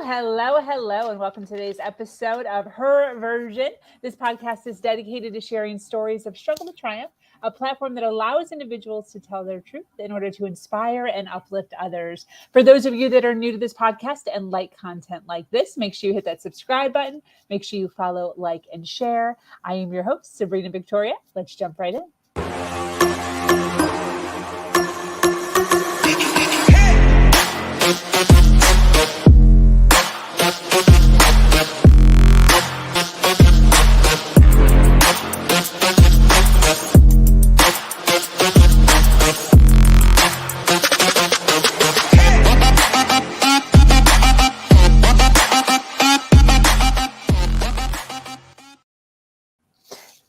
hello, and welcome to today's episode of Her Version. This podcast is dedicated to sharing stories of struggle to triumph, a platform that allows individuals to tell their truth in order to inspire and uplift others. For those of you that are new to this podcast and like content like this, make sure you hit that subscribe button. Make sure you follow, like, and share. I am your host, Sabrina Victoria. Let's jump right in.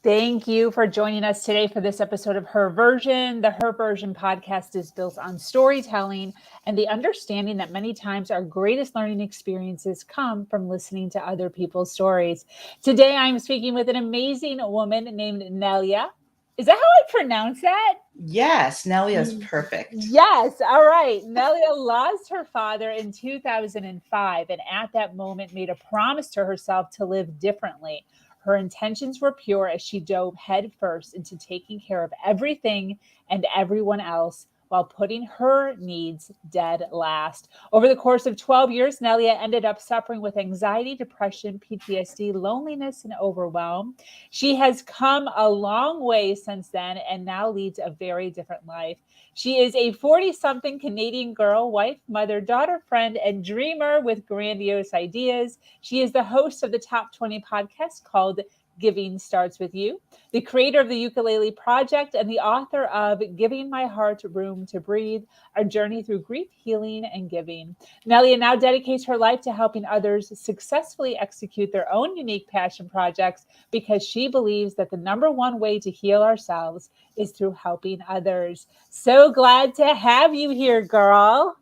Thank you for joining us today for this episode of Her Version. The Her Version podcast is built on storytelling and the understanding that many times our greatest learning experiences come from listening to other people's stories. Today, I'm speaking with an amazing woman named Nelia. Is that how I pronounce that? Yes, Nelia is perfect. Yes. All right. Nelia lost her father in 2005, and at that moment made a promise to herself to live differently. Her intentions were pure as she dove headfirst into taking care of everything and everyone else while putting her needs dead last. Over the course of 12 years, Nelia ended up suffering with anxiety, depression, PTSD, loneliness, and overwhelm. She has come a long way since then and now leads a very different life. She is a 40-something Canadian girl, wife, mother, daughter, friend, and dreamer with grandiose ideas. She is the host of the Top 20 podcast called Giving Starts With You, the creator of the Ukulele Project, and the author of Giving My Heart Room to Breathe, a journey through grief, healing, and giving. Nelia now dedicates her life to helping others successfully execute their own unique passion projects because she believes that the number one way to heal ourselves is through helping others. So glad to have you here, girl.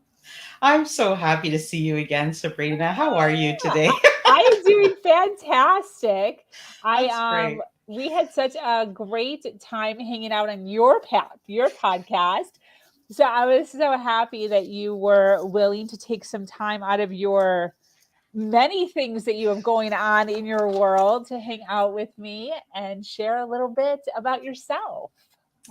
I'm so happy to see you again, Sabrina. How are you today? I am doing fantastic. That's great. We had such a great time hanging out on your podcast. So I was so happy that you were willing to take some time out of your many things that you have going on in your world to hang out with me and share a little bit about yourself.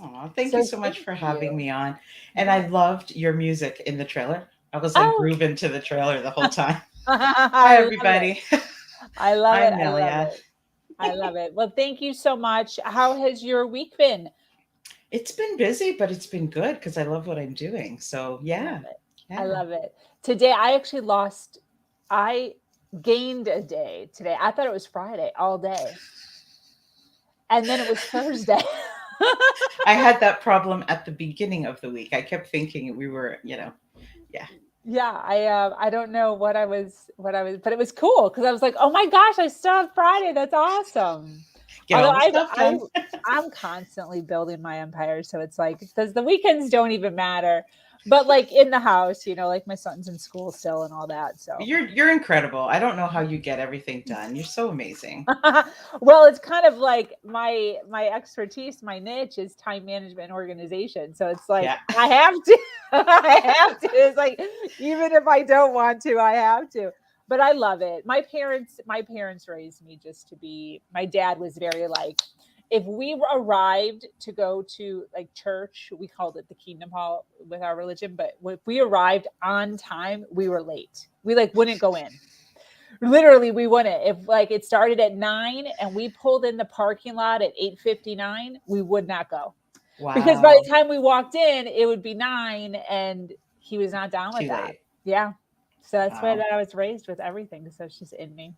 Oh, thank you So so much thank for having you. me on. And Yeah. I loved your music in the trailer. I was like Oh, grooving to the trailer the whole time. Hi, I love it. everybody. I love it. I'm I love Nelia. it. I love it. Well, thank you so much. How has your week been? It's been busy, but it's been good because I love what I'm doing. So, I love yeah. it. I Yeah. love it. Today, I gained a day today. I thought it was Friday all day. And then it was Thursday. I had that problem at the beginning of the week. I kept thinking we were, yeah. Yeah, I don't know but it was cool because I was like, oh my gosh, I still have Friday. That's awesome. Get Although all the stuff done. I'm constantly building my empire, so it's like the weekends don't even matter. But like in the house, like my son's in school still and all that. So You're incredible. I don't know how you get everything done. You're so amazing. well, it's kind of like my expertise, my niche is time management and organization. So it's like Yeah. I have to, I have to. It's like even if I don't want to, I have to. But I love it. My parents raised me just to be. My dad was very like, if we arrived to go to like church, we called it the Kingdom Hall with our religion. But if we arrived on time, we were late. We like wouldn't go in. Literally, we wouldn't. If like it started at 9 and we pulled in the parking lot at 8:59, we would not go. Because by Wow. the time we walked in, it would be 9 and he was not down with Too that. late. Yeah. So that's why Wow. I was raised with everything. So it's just in me.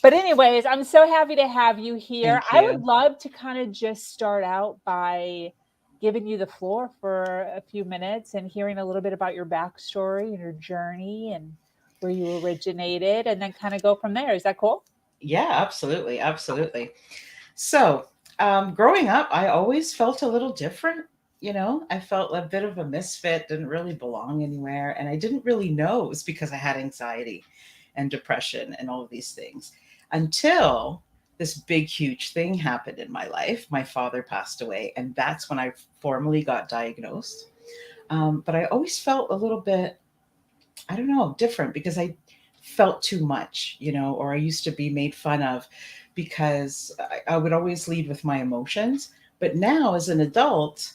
But anyways, I'm so happy to have you here. Thank I would you. love to kind of just start out by giving you the floor for a few minutes and hearing a little bit about your backstory and your journey and where you originated, and then kind of go from there. Is that cool? Yeah, absolutely. Absolutely. So, growing up, I always felt a little different. I felt a bit of a misfit, didn't really belong anywhere. And I didn't really know it was because I had anxiety and depression and all of these things until this big, huge thing happened in my life. My father passed away, and that's when I formally got diagnosed. But I always felt a little bit, I don't know, different because I felt too much, or I used to be made fun of because I would always lead with my emotions. But now, as an adult,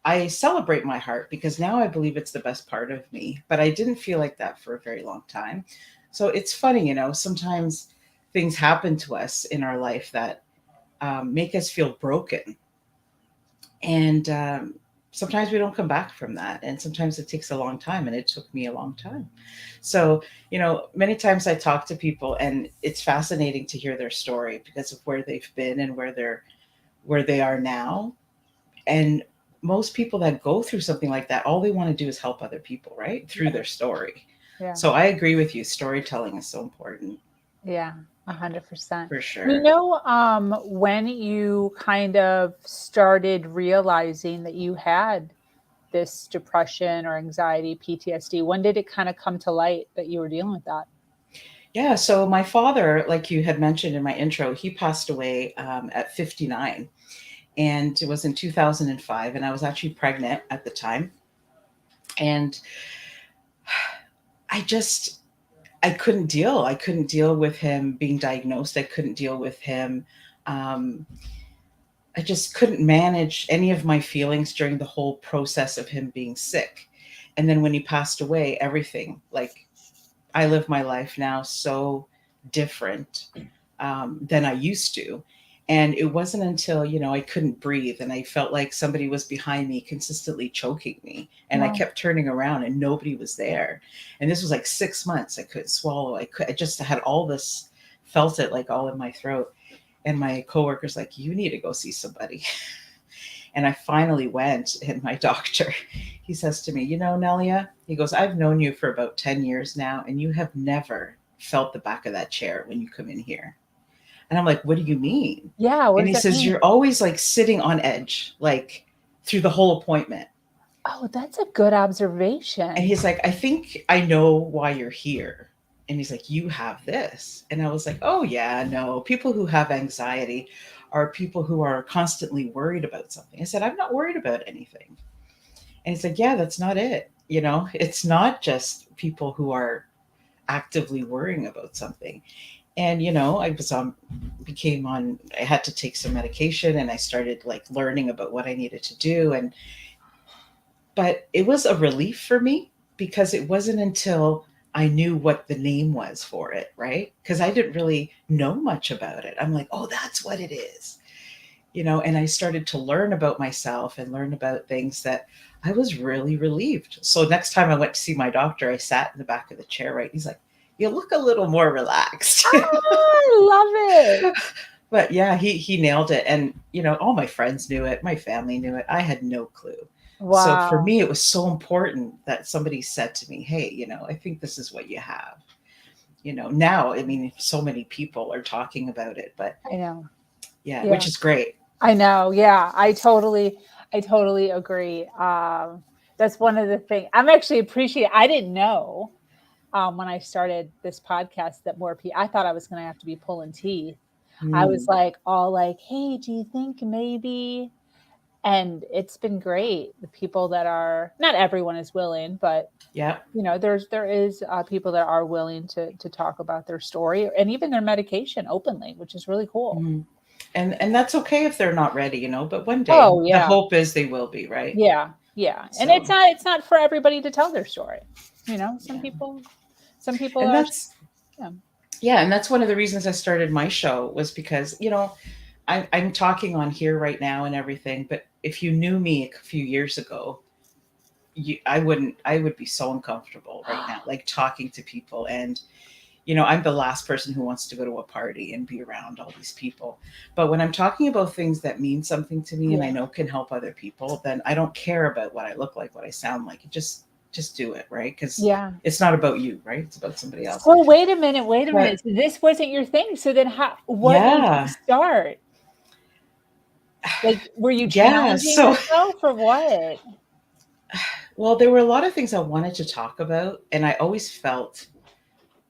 I celebrate my heart because now I believe it's the best part of me. But I didn't feel like that for a very long time. So it's funny, sometimes things happen to us in our life that make us feel broken. And sometimes we don't come back from that. And sometimes it takes a long time. And it took me a long time. So, many times I talk to people and it's fascinating to hear their story because of where they've been and where they are now. And most people that go through something like that, all they want to do is help other people, right? Through their story. Yeah. So I agree with you. Storytelling is so important. Yeah, 100%. For sure. When you kind of started realizing that you had this depression or anxiety, PTSD, when did it kind of come to light that you were dealing with that? Yeah. So my father, like you had mentioned in my intro, he passed away at 59. And it was in 2005. And I was actually pregnant at the time. And I just, I couldn't deal. I couldn't deal with him being diagnosed. I couldn't deal with him. Um, I just couldn't manage any of my feelings during the whole process of him being sick. And then when he passed away, everything, like, I live my life now so different than I used to. And it wasn't until, I couldn't breathe and I felt like somebody was behind me consistently choking me. And I Wow. kept turning around and nobody was there. And this was like 6 months. I couldn't swallow. I just had all this, felt it like all in my throat. And my coworker's like, you need to go see somebody. And I finally went, and my doctor, he says to me, Nelia, he goes, I've known you for about 10 years now, and you have never felt the back of that chair when you come in here. And I'm like, what do you mean? Yeah, what And does he that says, mean? you're always like sitting on edge, like through the whole appointment. Oh, that's a good And observation. he's like, I think I know why you're here. And he's like, you have this. And I was like, oh, yeah, no. People who have anxiety are people who are constantly worried about something. I said, I'm not worried about anything. And he's like, yeah, that's not it. It's not just people who are actively worrying about something. And, I was I had to take some medication and I started like learning about what I needed to do. But it was a relief for me because it wasn't until I knew what the name was for it, right? Because I didn't really know much about it. I'm like, oh, that's what it is. And I started to learn about myself and learn about things that I was really relieved. So next time I went to see my doctor, I sat in the back of the chair, right? He's like, you look a little more relaxed. Oh, I love it. But yeah, he nailed it. And, all my friends knew it. My family knew it. I had no clue. So for Wow. me, it was so important that somebody said to me, hey, I think this is what you have. Now, I mean, so many people are talking about it, but I know. yeah, Yeah. which is great. I know. Yeah. I totally agree. That's one of the things I'm actually appreciate. I didn't know when I started this podcast that more people, I thought I was going to have to be pulling teeth. I was Mm, like, all like, hey, do you think maybe? And it's been great. The people that are, not everyone is willing, but yeah. there is people that are willing to talk about their story and even their medication openly, which is really cool. Mhm. And that's okay if they're not ready, but one day Oh the yeah. hope is they will be, right? Yeah, yeah. And it's So, not for everybody to tell their story. Some yeah. people And are, that's yeah. yeah, and that's one of the reasons I started my show was because, I'm talking on here right now and everything, but if you knew me a few years ago, I would be so uncomfortable right now, like talking to people. And, I'm the last person who wants to go to a party and be around all these people. But when I'm talking about things that mean something to me and I Yeah. know can help other people, then I don't care about what I look like, what I sound like. Just do it, right? Because Yeah. it's not about you, right? It's about somebody else. So wait a minute, wait a minute. But So this wasn't your thing. So then what made you yeah, start? Like, were you yeah. challenging So, yourself or what? well, there were a lot of things I wanted to talk about, and I always felt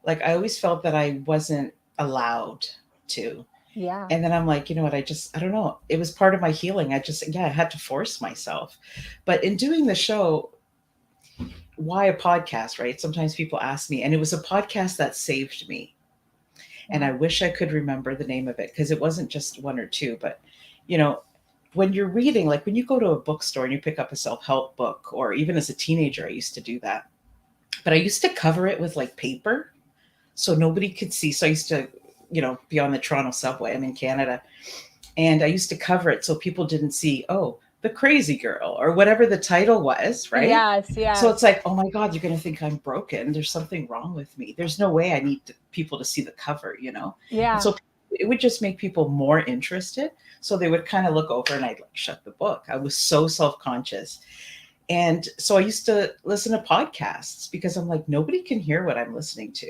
that I wasn't allowed to. Yeah. And then I'm like, you know what? I don't know. It was part of my healing. Yeah, I had to force myself. But in doing the show, why a podcast, right? Sometimes people ask me, and it was a podcast that saved me. And I Wow. wish I could remember the name of it because it wasn't just one or two, but you know, when you're reading, like when you go to a bookstore and you pick up a self-help book, or even as a teenager, I used to do that. But I used to cover it with like paper so nobody could see. So I used to, be on the Toronto subway. I'm in Canada. And I used to cover it so people didn't see, oh, the crazy girl or whatever the title was, right? Yes, So it's yes. like, oh my God, you're going to think I'm broken. There's something wrong with me. There's no way I need people to see the cover. And Yeah. so it would just make people more interested. So they would kind of look over and I'd like shut the book. I was so self conscious. And so I used to listen to podcasts because I'm like, nobody can hear what I'm listening to.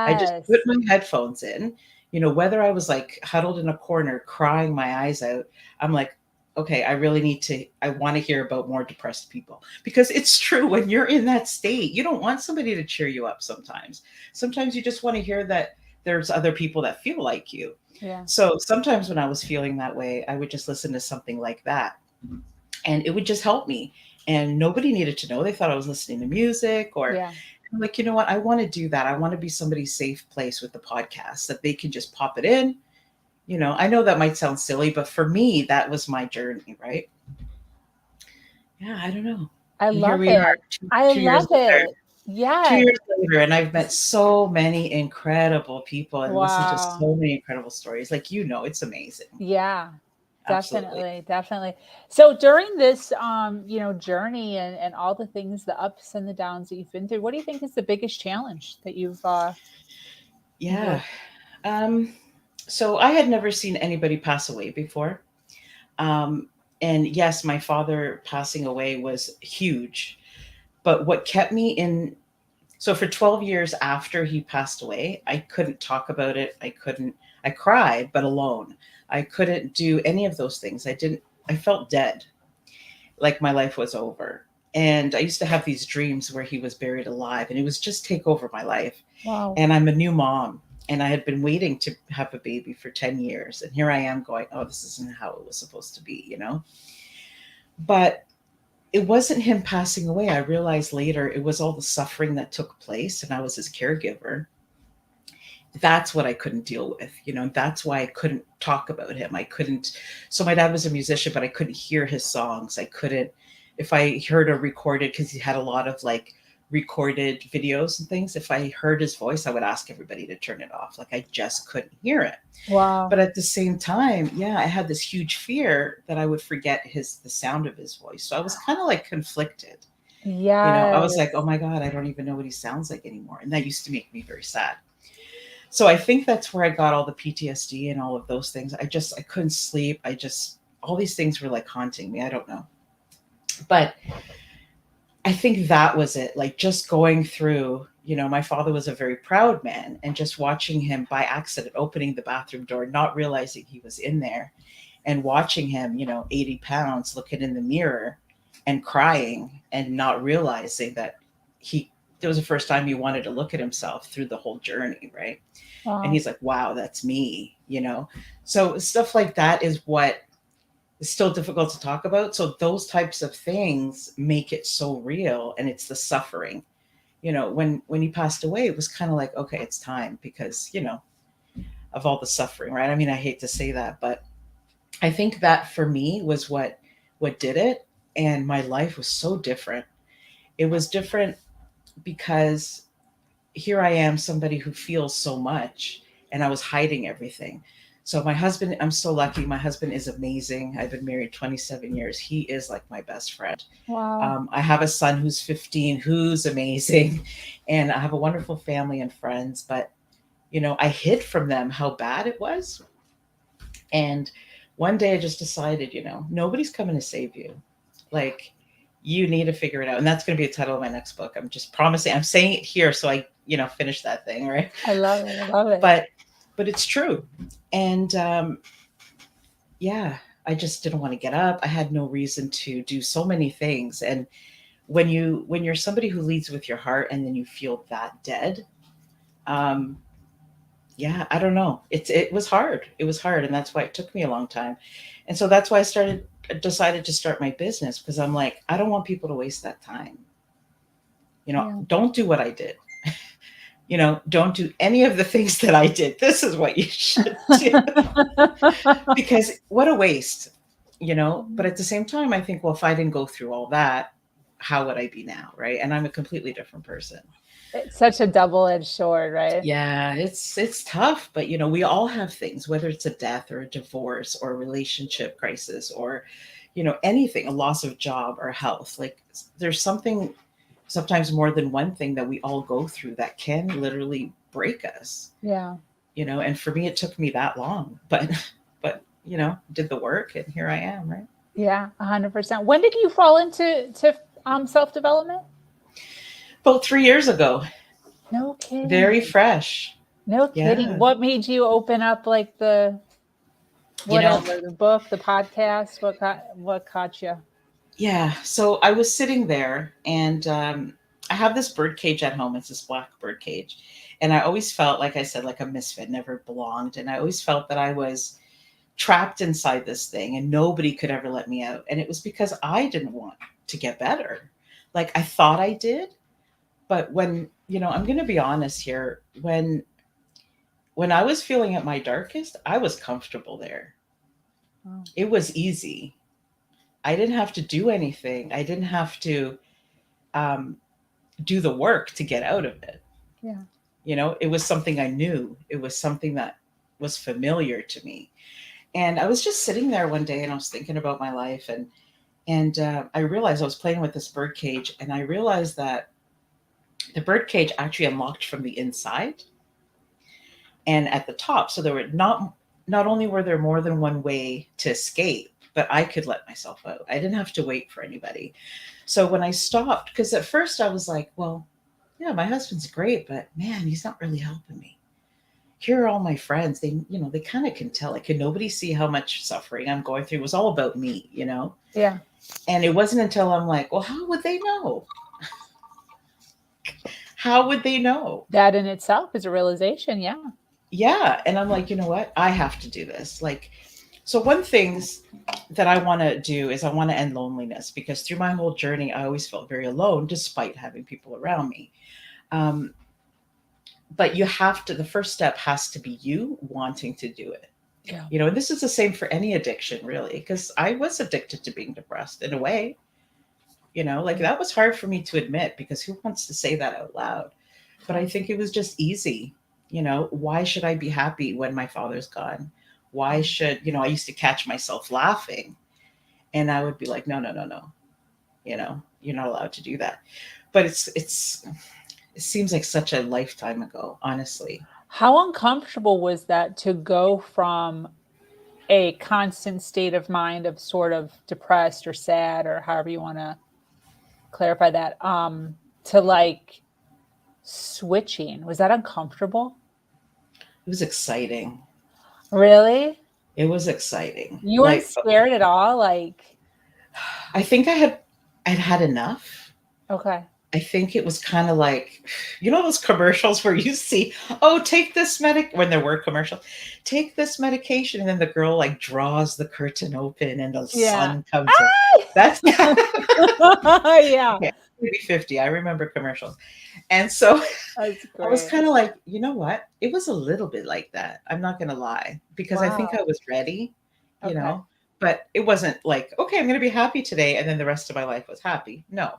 I just put Yes. my headphones in, whether I was like huddled in a corner crying my eyes out. I'm like, okay, I want to hear about more depressed people because it's true. When you're in that state, you don't want somebody to cheer you up sometimes. Sometimes you just want to hear that there's other people that feel like you. Yeah. So sometimes when I was feeling that way, I would just listen to something like that and it would just help me. And nobody needed to know. They thought I was listening to music or Yeah. I'm like, you know what? I want to do that. I want to be somebody's safe place with the podcast that they can just pop it in. I know that might sound silly, but for me, that was my journey, right? Yeah, I don't know. I And here love we are, it. I 2 years love later. it. 2 Yes. years later, and I've met so many incredible people and listened to Wow. so many incredible stories. Like, it's amazing. Yeah. Absolutely. Definitely, definitely. So during this journey and all the things, the ups and the downs that you've been through, what do you think is the biggest challenge that you've Yeah. endured? Um, so I had never seen anybody pass away before. Um, and yes, my father passing away was huge. But what kept me in, so for 12 years after he passed away, I couldn't talk about it. I cried, but alone. I couldn't do any of those things. I felt dead, like my life was over. And I used to have these dreams where he was buried alive, and it was just take over my life. Wow. And I'm a new mom, and I had been waiting to have a baby for 10 years. And here I am going, oh, this isn't how it was supposed to be. But it wasn't him passing away. I realized later it was all the suffering that took place, and I was his caregiver. That's what I couldn't deal with. That's why I couldn't talk about him. I couldn't. So my dad was a musician, but I couldn't hear his songs. I couldn't, if I heard a recorded, because he had a lot of like recorded videos and things. If I heard his voice, I would ask everybody to turn it off. Like I just couldn't hear it. Wow. But at the same time, yeah, I had this huge fear that I would forget the sound of his voice. So I was kind of like conflicted. I was like, oh Yes. my God, I don't even know what he sounds like anymore. And that used to make me very sad. So I think that's where I got all the PTSD and all of those things. I couldn't sleep. All these things were like haunting me. I don't know. But I think that was it. Like just going through, my father was a very proud man, and just watching him by accident opening the bathroom door, not realizing he was in there, and watching him, 80 pounds looking in the mirror and crying and not realizing that he, it was the first time he wanted to look at himself through the whole journey. Right. And Wow. he's like, wow, that's me. So stuff like that is what is still difficult to talk about. So those types of things make it so real, and it's the suffering. When he passed away, it was kind of like, okay, it's time because, of all the suffering, right? I mean, I hate to say that, but I think that for me was what did it. And my life was so different. It was different because here I am, somebody who feels so much, and I was hiding everything. So my husband, I'm so lucky. My husband is amazing. I've been married 27 years. He is like my best friend. Wow. I have a son who's 15, who's amazing, and I have a wonderful family and friends. But I hid from them how bad it was. And one day I just decided, nobody's coming to save you. Like, you need to figure it out. And that's going to be the title of my next book. I'm just promising. I'm saying it here so I, finish that thing, right? I love it. I love it. But it's true. And yeah, I just didn't want to get up. I had no reason to do so many things. And when you're somebody who leads with your heart and then you feel that dead, um, yeah, I don't know. It was hard. It was hard, and that's why it took me a long time. And so that's why decided to start my business, because I'm like, I don't want people to waste that time. Yeah. Don't do what I did. Don't do any of the things that I did. This is what you should do. Because what a waste, But at the same time, I think, well, if I didn't go through all that, how would I be now? Right. And I'm a completely different person. It's such a double-edged sword, right? Yeah, it's tough, but we all have things, whether it's a death or a divorce or a relationship crisis or anything, a loss of job or health. Like there's something, sometimes more than one thing that we all go through that can literally break us. Yeah. And for me it took me that long, but did the work and here I am, right? Yeah, 100%. When did you fall into self-development? About 3 years ago. No kidding. Very fresh. No kidding. Yeah. What made you open up like the You know, whatever, the book, the podcast? What caught you? Yeah. So I was sitting there and I have this bird cage at home. It's this black bird cage. And I always felt, like I said, like a misfit, never belonged. And I always felt that I was trapped inside this thing and nobody could ever let me out. And it was because I didn't want to get better. Like I thought I did. But I'm going to be honest here, when I was feeling at my darkest, I was comfortable there. Oh. It was easy. I didn't have to do anything. I didn't have to um, do the work to get out of it. Yeah. It was something I knew. It was something that was familiar to me. And I was just sitting there one day and I was thinking about my life and I realized I was playing with this bird cage and I realized that the bird cage actually unlocked from the inside and at the top. So there were not only were there more than one way to escape, but I could let myself out. I didn't have to wait for anybody. So when I stopped, because at first I was like, well, yeah, my husband's great, but man, he's not really helping me. Here are all my friends. They kind of can tell. Like, can nobody see how much suffering I'm going through? It was all about me, Yeah. And it wasn't until I'm like, well, how would they know? How would they know? That in itself is a realization. Yeah. Yeah. And I'm like, you know what? I have to do this. Like, so one things that I want to do is I want to end loneliness because through my whole journey, I always felt very alone despite having people around me. Um, but the first step has to be you wanting to do it. Yeah. And this is the same for any addiction, really, because I was addicted to being depressed in a way. Like that was hard for me to admit because who wants to say that out loud? But I think it was just easy. Why should I be happy when my father's gone? Why should, I used to catch myself laughing and I would be like, no, no, no, no. You're not allowed to do that. But it seems like such a lifetime ago, honestly. How uncomfortable was that to go from a constant state of mind of sort of depressed or sad or however you want to clarify that, to like switching? Was that uncomfortable? It was exciting. Really? It was exciting. You weren't Like, scared at all? Like, I think I'd had enough. okay. I think it was kind of like, those commercials where you see, oh, take this when there were commercials, take this medication. And then the girl like draws the curtain open and the Yeah. sun comes in. That's Yeah. okay, maybe 50. I remember commercials. And so That's I was great. kind of like, you know what? It was a little bit like that. I'm not going to lie because I think Wow. I was ready, Okay. but it wasn't like, okay, I'm going to be happy today. And then the rest of my life was happy. No.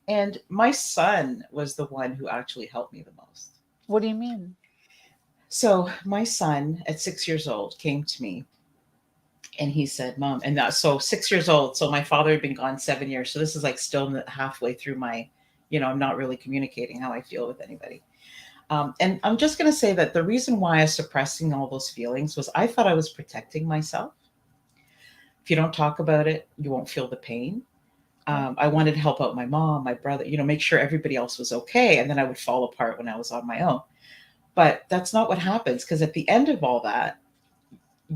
And my son was the one who actually helped me the most. What do you mean? So my son at 6 years old came to me and he said, Mom, and so 6 years old. So my father had been gone 7 years. So this is like still halfway through my, I'm not really communicating how I feel with anybody. And I'm just going to say that the reason why I was suppressing all those feelings was I thought I was protecting myself. If you don't talk about it, you won't feel the pain. I wanted to help out my mom, my brother, make sure everybody else was okay. And then I would fall apart when I was on my own. But that's not what happens because at the end of all that,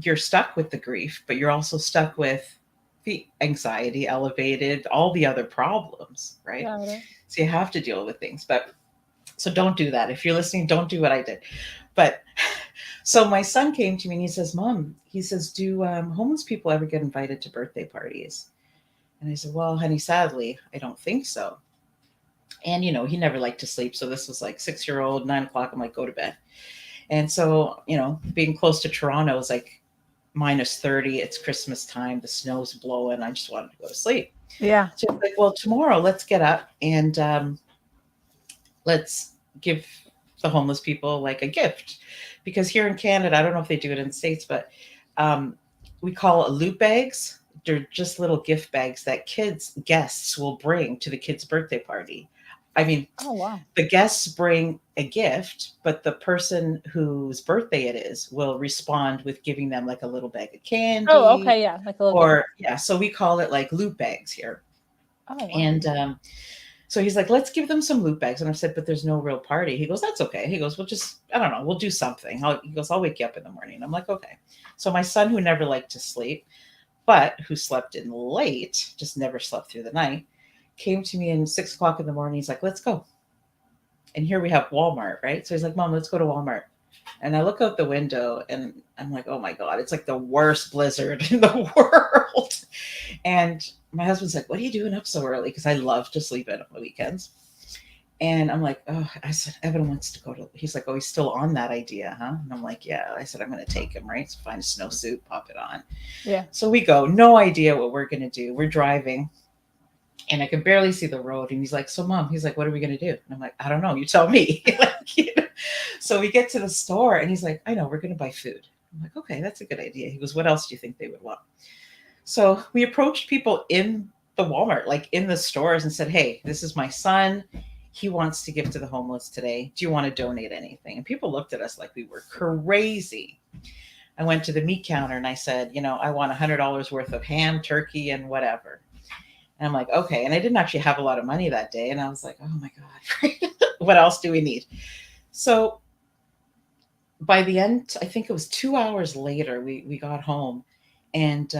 you're stuck with the grief, but you're also stuck with the anxiety, elevated, all the other problems, right? Got it. So you have to deal with things. But so don't do that. If you're listening, don't do what I did. But so my son came to me and he says, Mom, he says, do homeless people ever get invited to birthday parties? And I said, well, honey, sadly, I don't think so. And, he never liked to sleep. So this was like 6-year old, 9 o'clock. I'm like, go to bed. And so, being close to Toronto is like -30. It's Christmas time. The snow's blowing. I just wanted to go to sleep. Yeah. So it's like, well, tomorrow let's get up and let's give the homeless people like a gift. Because here in Canada, I don't know if they do it in the States, but um, we call it loot bags. They're just little gift bags that guests will bring to the kids' birthday party. I mean, Oh, wow. the guests bring a gift, but the person whose birthday it is will respond with giving them like a little bag of Oh, candy, okay. Yeah. Like a little gift. or yeah, so we call it like loot bags here. Oh, wow. And so he's like, let's give them some loot bags. And I said, but there's no real party. He goes, that's okay. He goes, we'll just, I don't know, we'll do something. He goes, I'll wake you up in the morning. I'm like, okay. So my son, who never liked to sleep, but who slept in late, just never slept through the night, came to me in 6 o'clock in the morning. He's like, let's go. And here we have Walmart, right? So he's like, Mom, let's go to Walmart. And I look out the window and I'm like, oh my God, it's like the worst blizzard in the world. And my husband's like, what are you doing up so early? Because I love to sleep in on the weekends. And I'm like, oh, I said, Evan wants to go to, he's like, oh, he's still on that idea, huh? And I'm like, yeah. I said, I'm going to take him, right? So find a snowsuit, pop it on. Yeah. So we go, no idea what we're going to do. We're driving and I can barely see the road. And he's like, so Mom, he's like, what are we going to do? And I'm like, I don't know. You tell me. So we get to the store and he's like, I know, we're going to buy food. I'm like, okay, that's a good idea. He goes, what else do you think they would want? So we approached people in the Walmart, like in the stores, and said, hey, this is my son. He wants to give to the homeless today. Do you want to donate anything? And people looked at us like we were crazy. I went to the meat counter and I said, I want $100 worth of ham, turkey, and whatever. And I'm like, okay. And I didn't actually have a lot of money that day. And I was like, oh my God, what else do we need? So by the end, I think it was 2 hours later, we got home and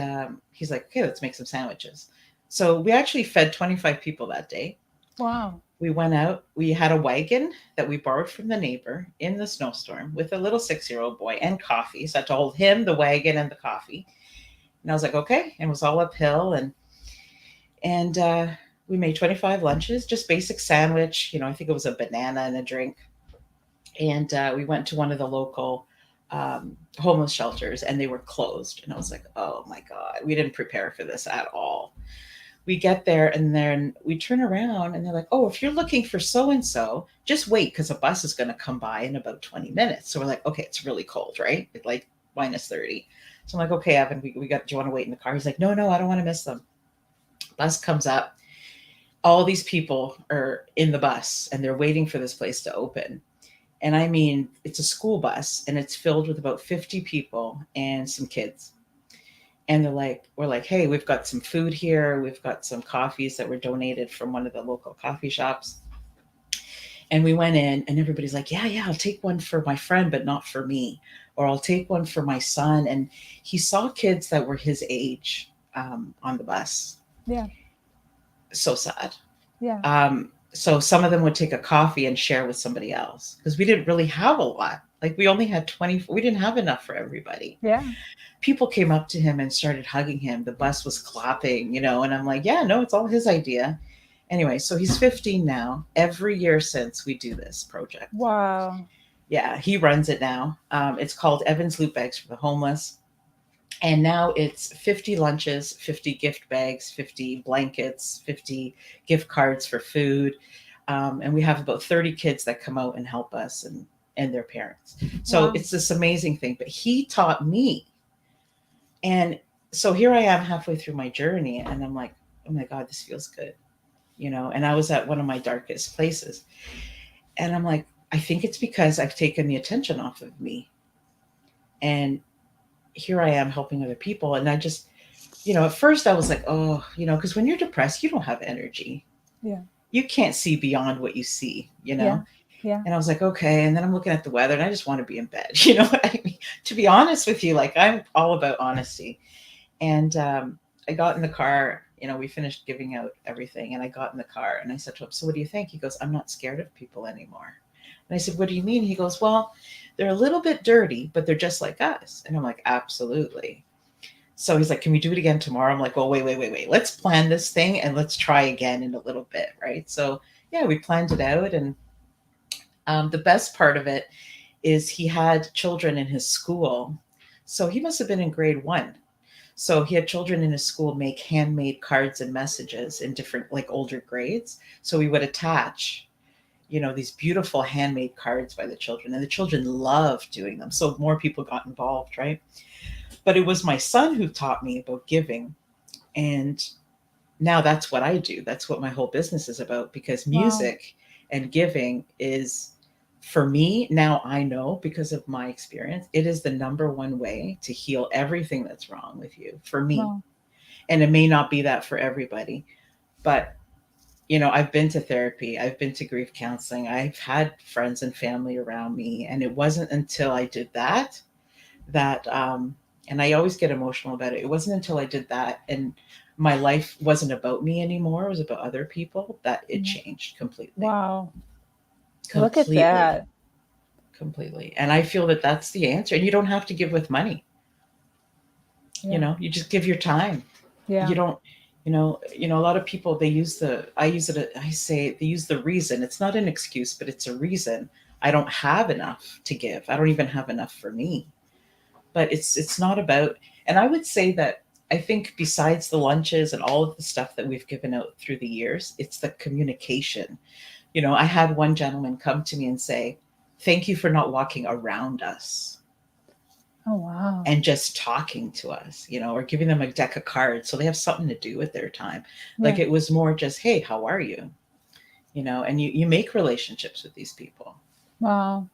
he's like, okay, let's make some sandwiches. So we actually fed 25 people that day. Wow. We went out. We had a wagon that we borrowed from the neighbor in the snowstorm with a little 6-year-old boy and coffee. So I had to hold him, the wagon, and the coffee. And I was like, okay. And it was all uphill. And we made 25 lunches, just basic sandwich. I think it was a banana and a drink. And we went to one of the local homeless shelters and they were closed. And I was like, oh my God, we didn't prepare for this at all. We get there and then we turn around and they're like, oh, if you're looking for so-and-so, just wait because a bus is going to come by in about 20 minutes. So we're like, okay, it's really cold, right? It's like -30. So I'm like, okay, Evan, do you want to wait in the car? He's like, no, I don't want to miss them. Bus comes up. All these people are in the bus and they're waiting for this place to open. And I mean, it's a school bus and it's filled with about 50 people and some kids. And we're like, hey, we've got some food here. We've got some coffees that were donated from one of the local coffee shops. And we went in and everybody's like, yeah, I'll take one for my friend, but not for me. Or I'll take one for my son. And he saw kids that were his age on the bus. Yeah. So sad. Yeah. So some of them would take a coffee and share with somebody else because we didn't really have a lot. Like we only had 20. We didn't have enough for everybody. Yeah. People came up to him and started hugging him. The bus was clapping, and I'm like, yeah, no, it's all his idea. Anyway, so he's 15 now. Every year since we do this project. Wow. Yeah, he runs it now. It's called Evan's Loot Bags for the Homeless. And now it's 50 lunches, 50 gift bags, 50 blankets, 50 gift cards for food. And we have about 30 kids that come out and help us and their parents. So It's this amazing thing. But he taught me. And so here I am halfway through my journey and I'm like, oh my God, this feels good. And I was at one of my darkest places. And I'm like, I think it's because I've taken the attention off of me. And here I am helping other people. And I just, at first I was like, oh, because when you're depressed, you don't have energy. Yeah. You can't see beyond what you see, Yeah. Yeah. And I was like, okay. And then I'm looking at the weather and I just want to be in bed. You know what I mean? To be honest with you, like I'm all about honesty. And I got in the car, we finished giving out everything. And I got in the car and I said to him, so what do you think? He goes, I'm not scared of people anymore. And I said, what do you mean? He goes, well, they're a little bit dirty, but they're just like us. And I'm like, absolutely. So he's like, can we do it again tomorrow? I'm like, well, wait. Let's plan this thing and let's try again in a little bit. Right. So yeah, we planned it out. And the best part of it is he had children in his school. So he must have been in grade one. So he had children in his school make handmade cards and messages in different, like older grades. So we would attach, these beautiful handmade cards by the children, and the children loved doing them. So more people got involved, right? But it was my son who taught me about giving. And now that's what I do. That's what my whole business is about, because Wow. music and giving is, for me, now I know because of my experience, it is the number one way to heal everything that's wrong with you, for me. Wow. And it may not be that for everybody, but I've been to therapy, I've been to grief counseling, I've had friends and family around me, and it wasn't until I did that, and I always get emotional about it. It wasn't until I did that and my life wasn't about me anymore, it was about other people, that it Mhm. changed completely. Wow. Look at Completely. that. Completely. And I feel that that's the answer. And you don't have to give with money. Yeah. You just give your time. You Yeah. don't, a lot of people, they use I use it, I say they use the reason. It's not an excuse, but it's a reason. I don't have enough to give. I don't even have enough for me. But it's not about, and I would say that I think besides the lunches and all of the stuff that we've given out through the years, it's the communication. I had one gentleman come to me and say, "Thank you for not walking around us Oh, wow. and just talking to us, or giving them a deck of cards so they have something to do with their time." Like Yeah. it was more just, "Hey, how are you?" And you make relationships with these people. Wow.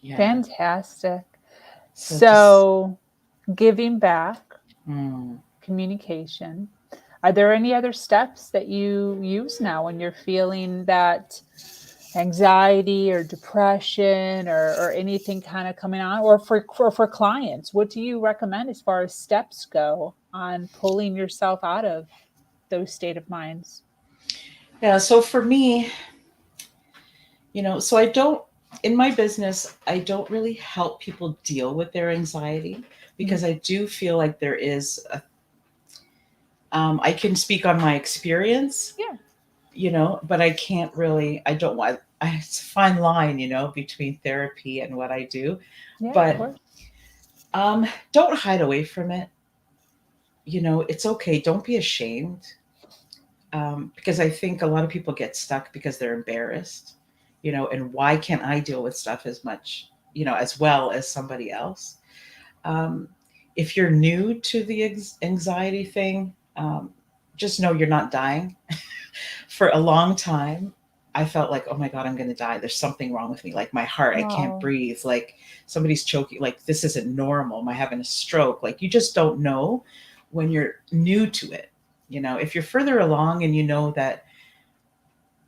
Yeah. Fantastic. So just, So, giving back, mm, communication. Are there any other steps that you use now when you're feeling that anxiety or depression or anything kind of coming on? Or for clients, what do you recommend as far as steps go on pulling yourself out of those state of minds? yeah. So for me, so I don't, in my business, I don't really help people deal with their anxiety, Mhm. because I do feel like there is I can speak on my experience, Yeah. but I can't really, I don't want, it's a fine line, between therapy and what I do. Yeah, of But course. don't hide away from it. It's okay. Don't be ashamed. Because I think a lot of people get stuck because they're embarrassed, and why can't I deal with stuff as much, as well as somebody else? Um, if you're new to the anxiety thing, just know you're not dying. For a long time, I felt like, oh my God, I'm going to die. There's something wrong with me. Like my heart, I can't Wow. breathe. Like somebody's choking. Like this isn't normal. Am I having a stroke? Like you just don't know when you're new to it. If you're further along and you know that,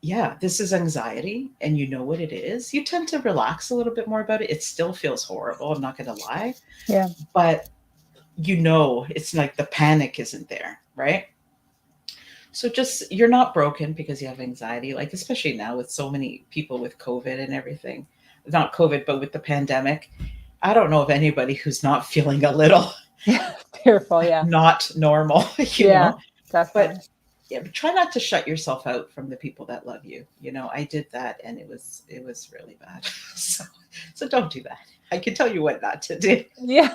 yeah, this is anxiety and you know what it is, you tend to relax a little bit more about it. It still feels horrible. I'm not going to lie. Yeah. But it's like the panic isn't there, right? So just, you're not broken because you have anxiety, like especially now with so many people with COVID and everything. Not COVID, but with the pandemic. I don't know of anybody who's not feeling a little Yeah. Fearful. Yeah. not normal, Yeah. But Definitely. yeah, but try not to shut yourself out from the people that love you. I did that and it was really bad. So don't do that. I can tell you what not to do. Yeah.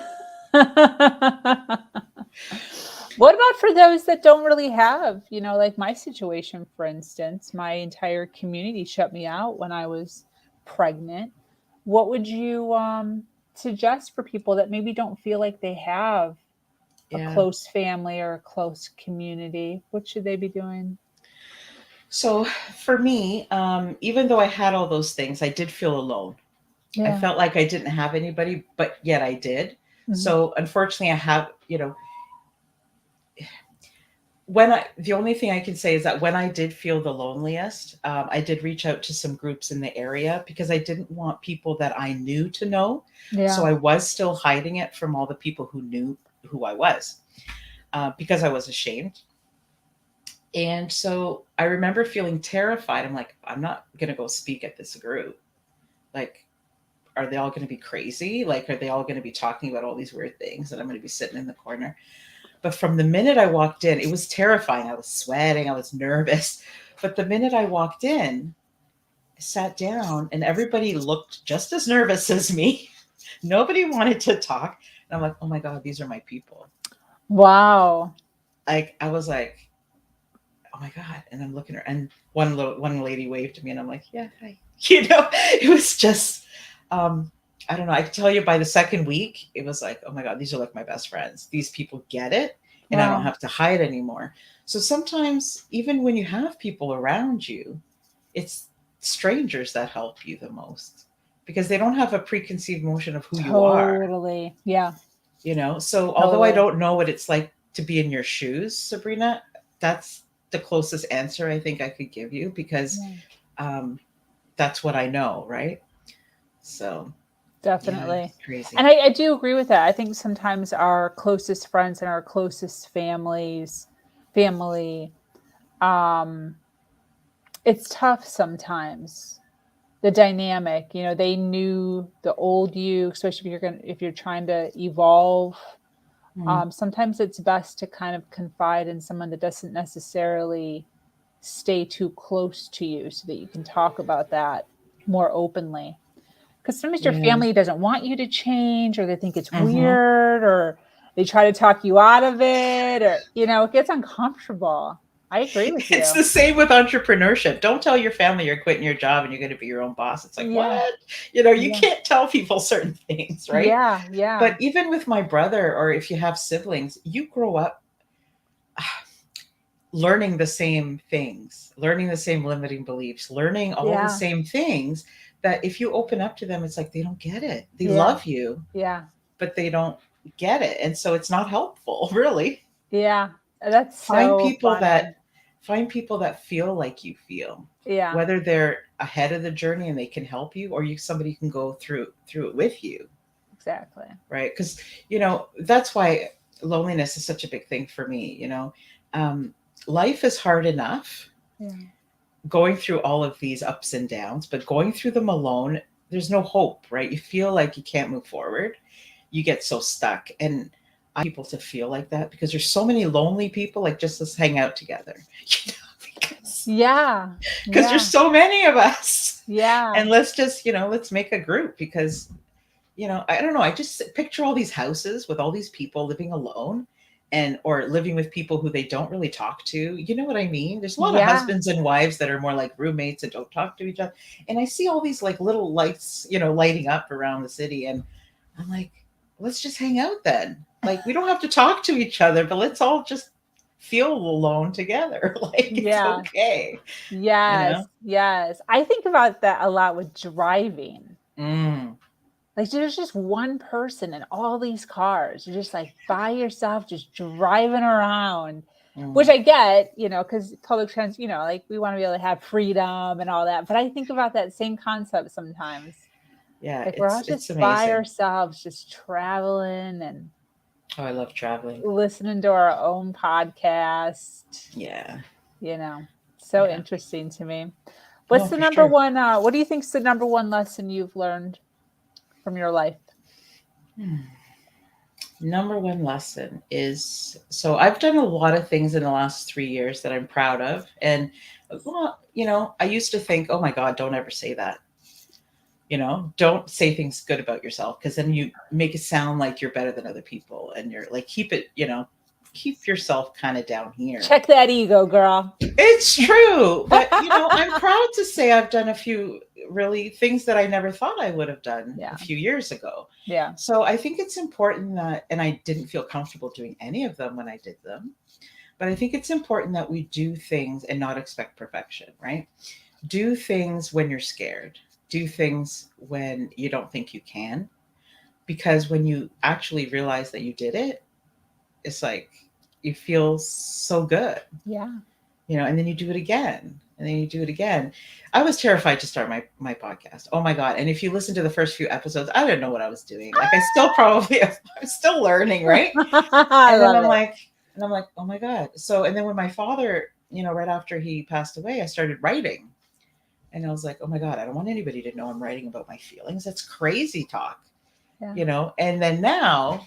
What about for those that don't really have, like my situation, for instance, my entire community shut me out when I was pregnant. What would you suggest for people that maybe don't feel like they have a Yeah. close family or a close community? What should they be doing? So for me, even though I had all those things, I did feel alone. I Yeah. felt like I didn't have anybody, but yet I did. Mhm. So unfortunately, I have, the only thing I can say is that when I did feel the loneliest, I did reach out to some groups in the area because I didn't want people that I knew to know. So Yeah. I was still hiding it from all the people who knew who I was, because I was ashamed. And so I remember feeling terrified. I'm like, I'm not going to go speak at this group. Like, are they all going to be crazy? Like, are they all going to be talking about all these weird things and I'm going to be sitting in the corner? But from the minute I walked in, it was terrifying. I was sweating, I was nervous. But the minute I walked in, sat down and everybody looked just as nervous as me. Nobody wanted to talk. And I'm like, oh my God, these are my people. Wow. Like, I was like, oh my God. And I'm looking at her, and one lady waved to me, and I'm like, yeah, hi. It was just, I don't know. I can tell you by the second week, it was like, oh my God, these are like my best friends. These people get it, and I don't Wow. have to hide anymore. So sometimes, even when you have people around you, it's strangers that help you the most because they don't have a preconceived notion of who you are, Totally. Yeah. So although I Totally. don't know what it's like to be in your shoes, Sabrina, that's the closest answer I think I could give you, because Yeah. um, that's what I know, right? So yeah, Definitely. it's crazy. And I do agree with that. I think sometimes our closest friends and our closest family, um, it's tough sometimes. The dynamic, they knew the old you, especially if you're trying to evolve. Mm, Sometimes it's best to kind of confide in someone that doesn't necessarily stay too close to you so that you can talk about that more openly. Because sometimes your yeah. family doesn't want you to change, or they think it's Hmm. weird, or they try to talk you out of it, or, it gets uncomfortable. I agree with It's you. the same with entrepreneurship. Don't tell your family you're quitting your job and you're going to be your own boss. It's like, Yeah. what? You Yeah. can't tell people certain things, right? Yeah. Yeah. But even with my brother, or if you have siblings, you grow up learning the same things, learning the same limiting beliefs, learning all the Yeah. same things, that if you open up to them, it's like they don't get it. They Yeah. love you, Yeah. but they don't get it. And so it's not helpful, really. Yeah. That's Find so people that funny. find people that feel like you feel, Yeah. whether they're ahead of the journey and they can help you, or you somebody can go through it with you, Exactly. right? Because that's why loneliness is such a big thing for me. Um, life is hard enough Yeah. going through all of these ups and downs, but going through them alone, there's no hope, right? You feel like you can't move forward. You get so stuck. And I want people to feel like that, because there's so many lonely people, like, just let's hang out together, because Yeah. there's Yeah. so many of us. Yeah. And let's just, let's make a group, because I don't know. I just picture all these houses with all these people living alone, and or living with people who they don't really talk to. You know what I mean? There's a lot of Yeah. husbands and wives that are more like roommates and don't talk to each other. And I see all these like little lights, lighting up around the city, and I'm like, let's just hang out then. Like, we don't have to talk to each other, but let's all just feel alone together. Like, it's Yeah. okay, you Yes. know? Yes. I think about that a lot with driving. Mm, Like, there's just one person in all these cars. You're just like by yourself, just driving around, which mm. I get, because public trans, like we want to be able to have freedom and all that. But I think about that same concept sometimes. Yeah, Like, we're all it's just by amazing. ourselves, just traveling and Oh, I love traveling. listening to our own podcast, Yeah. you know. So Yeah. interesting to me. Oh, What's the for number sure. one what do you think's the number one lesson you've learned from your life? Hmm. Number one lesson is, so I've done a lot of things in the last 3 years that I'm proud of. And, well, I used to think, oh my God, don't ever say that. Don't say things good about yourself, because then you make it sound like you're better than other people. And you're like, keep yourself kind of down here. Check that ego, girl. It's true. But, I'm proud to say I've done a few really things that I never thought I would have done Yeah. a few years ago. Yeah. So I think it's important that, and I didn't feel comfortable doing any of them when I did them, but I think it's important that we do things and not expect perfection, right? Do things when you're scared, do things when you don't think you can, because when you actually realize that you did it, it's like you feel so good, Yeah. and then you do it again, and then you do it again. I was terrified to start my podcast. Oh my God. And if you listen to the first few episodes, I didn't know what I was doing. Like, I still probably I'm still learning, right? I And then love I'm it. like, oh my God. So, and then when my father, right after he passed away, I started writing. And I was like, oh my God, I don't want anybody to know I'm writing about my feelings. That's crazy talk, Yeah. And then now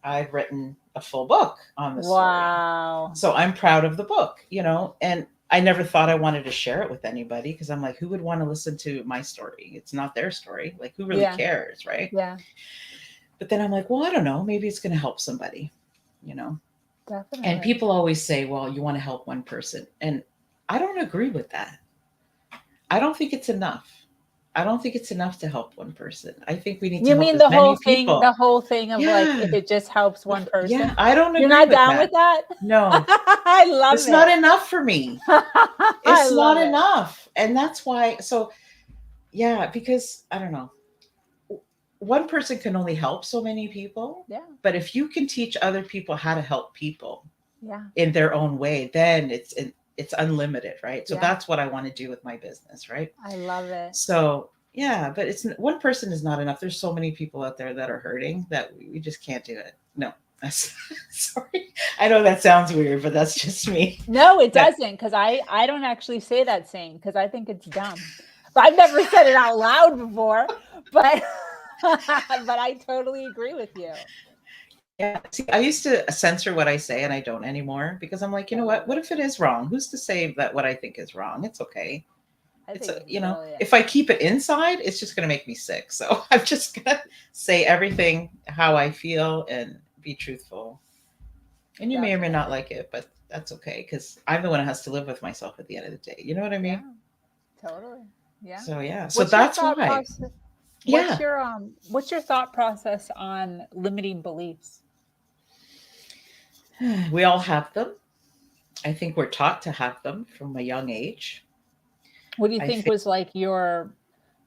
I've written a full book on the story. Wow. So I'm proud of the book, and I never thought I wanted to share it with anybody because I'm like, who would want to listen to my story? It's not their story. Like, who really Yeah. cares, right? Yeah. But then I'm like, well, I don't know. Maybe it's going to help somebody, you know? And Definitely. people always say, well, you want to help one person. And I don't agree with that. I don't think it's enough. I don't think it's enough to help one person. I think we need to You help mean as many people. the whole thing of like Yeah. if it just helps one Yeah. person? I don't You're agree not with down that. with that? No, I love it's not it. enough for me. I It's love not it. enough. And that's why. So, yeah, because I don't know. One person can only help so many people. Yeah. But if you can teach other people how to help people Yeah. in their own way, then it's unlimited, right? So Yeah. that's what I want to do with my business, right? I love it. So yeah, but it's one person is not enough. There's so many people out there that are hurting that we just can't do it. No, that's sorry. I know that sounds weird, but that's just me. No, it But doesn't, because I don't actually say that saying because I think it's dumb. But I've never said it out loud before. But but I totally agree with you. yeah, see, I used to censor what I say, and I don't anymore because I'm like, you I know what? love What it. if it is wrong? Who's to say that what I think is wrong? It's okay. I It's think a, it's brilliant. if I keep it inside, it's just going to make me sick. So I'm just going to say everything how I feel and be truthful. And you may or may not Definitely. like it, but that's okay because I'm the one who has to live with myself at the end of the day. You know what I mean? Yeah, totally. Yeah. So yeah, so What's your that's thought why. process? Yeah, What's your thought process on limiting beliefs? we all have them. I think we're taught to have them from a young age. What do you I think think was like your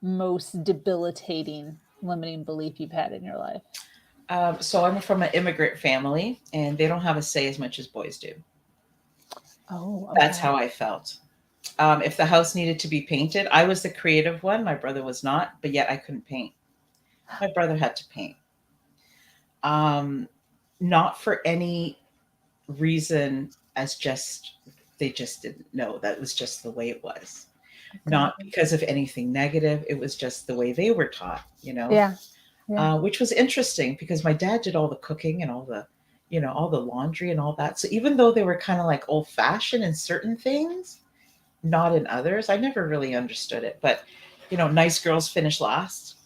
most debilitating limiting belief you've had in your life? so. I'm from an immigrant family, and they don't have a say as much as boys do. Oh, That's okay. how I felt. If the house needed to be painted, I was the creative one. My brother was not, but yet I couldn't paint. My brother had to paint. Um, Not for any reason as just they just didn't know that was just the way it was. Got Not it. because of anything negative. It was just the way they were taught, Yeah. Yeah. which was interesting because my dad did all the cooking and all the, all the laundry and all that. So even though they were kind of like old fashioned in certain things, not in others, I never really understood it. But, nice girls finish last.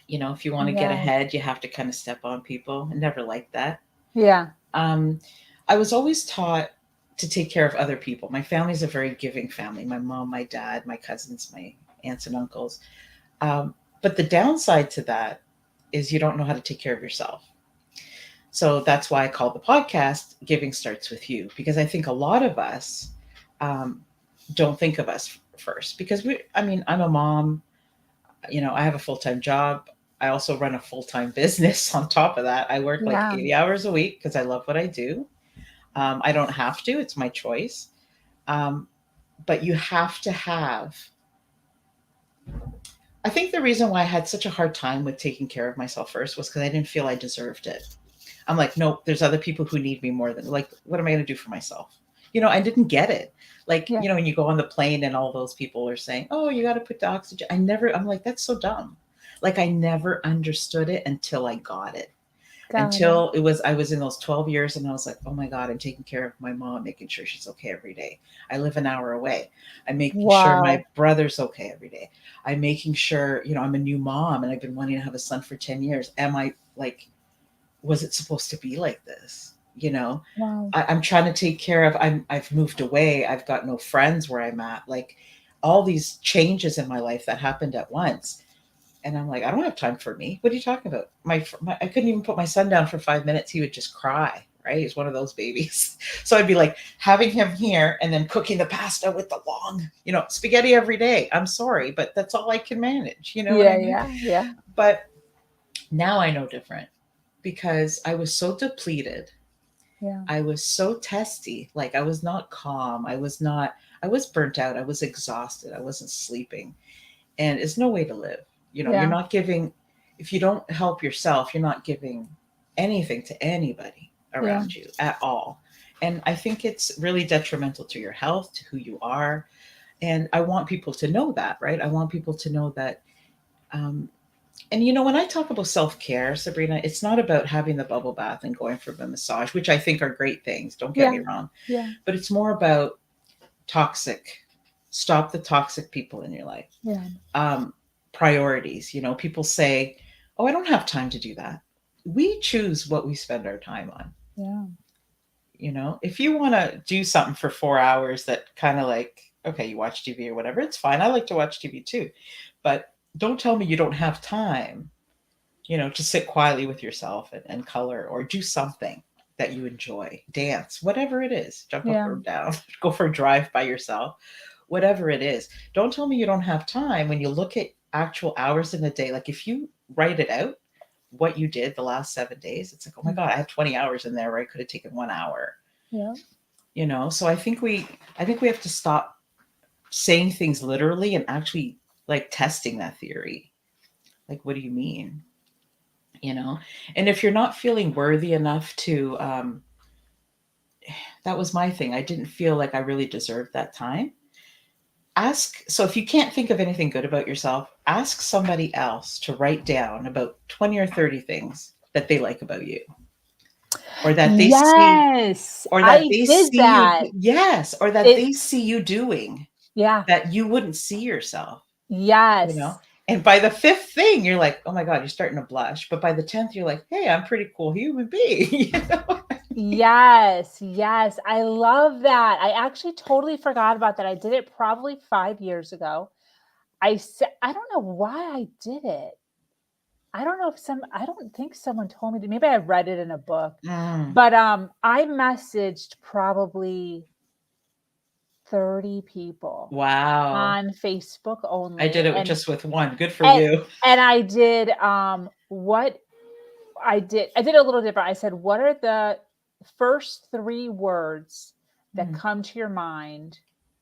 If you want to get Yes. ahead, you have to kind of step on people. I never liked that. Yeah. Um, I was always taught to take care of other people. My family's a very giving family. My mom, my dad, my cousins, my aunts and uncles. But the downside to that is you don't know how to take care of yourself. So that's why I call the podcast Giving Starts With You, because I think a lot of us um, don't think of us first because I'm a mom, I have a full time job. I also run a full time business on top of that. I work like Yeah. 80 hours a week because I love what I do. I don't have to, it's my choice. Um, but you have to have, I think the reason why I had such a hard time with taking care of myself first was because I didn't feel I deserved it. I'm like, nope, there's other people who need me more than, like, what am I going to do for myself? I didn't get it. Like, Yeah. when you go on the plane and all those people are saying, oh, you got to put the oxygen. I'm like, that's so dumb. Like, I never understood it until I got it. Got it. Until I was in those 12 years and I was like, oh my God, I'm taking care of my mom, making sure she's okay every day. I live an hour away. I'm making sure my Wow. brother's okay every day. I'm making sure, I'm a new mom and I've been wanting to have a son for 10 years. Am I like, was it supposed to be like this? Wow. I'm trying to take care of, I've moved away. I've got no friends where I'm at. Like all these changes in my life that happened at once. And I'm like, I don't have time for me. What are you talking about? I couldn't even put my son down for 5 minutes. He would just cry. Right? He's one of those babies. So I'd be like having him here and then cooking the pasta with the long, spaghetti every day. I'm sorry, but that's all I can manage. You know what I Yeah. mean? Yeah. Yeah. But now I know different because I was so depleted. Yeah. I was so testy. Like I was not calm. I was burnt out. I was exhausted. I wasn't sleeping. And it's no way to live. You're Yeah. not giving, if you don't help yourself, you're not giving anything to anybody Yeah. around you at all. And I think it's really detrimental to your health, to who you are. And I want people to know that, right? I want people to know that. Um, and when I talk about self care, Sabrina, it's not about having the bubble bath and going for the massage, which I think are great things. Don't get Yeah. me wrong. Yeah. But it's more about toxic. Stop the toxic people in your life. Yeah. Priorities. You know, people say, "Oh, I don't have time to do that." We choose what we spend our time on. Yeah. You know, if you want to do something for 4 hours that kind of like, okay, you watch TV or whatever, it's fine. I like to watch TV too. But don't tell me you don't have time, you know, to sit quietly with yourself and color or do something that you enjoy, dance, whatever it is, jump up Yeah. or down, go for a drive by yourself, whatever it is. Don't tell me you don't have time when you look at actual hours in a day. Like if you write it out, what you did the last 7 days, it's like, oh my God, I have 20 hours in there where I could have taken 1 hour, Yeah. you know? So I think we have to stop saying things literally and actually like testing that theory. Like, what do you mean? You know? And if you're not feeling worthy enough to, that was my thing. I didn't feel like I really deserved that time. So if you can't think of anything good about yourself, ask somebody else to write down about 20 or 30 things that they like about you, or that they see, Yes. or that I they did see you, that. yes, or that It they see you doing Yeah. that you wouldn't see yourself, you know. Yes. And by the fifth thing, you're like, oh my God, you're starting to blush. But by the 10th, you're like, hey, I'm a pretty cool human being. You know? Yes, yes. I love that. I actually totally forgot about that. I did it probably 5 years ago. I don't know why I did it. I don't think someone told me to. Maybe I read it in a book. Mm, But I messaged probably 30 people wow. on Facebook I did only, it with just with one. Good for and you. and I did what I did a little different. I said, "What are the first 3 words that Mm, come to your mind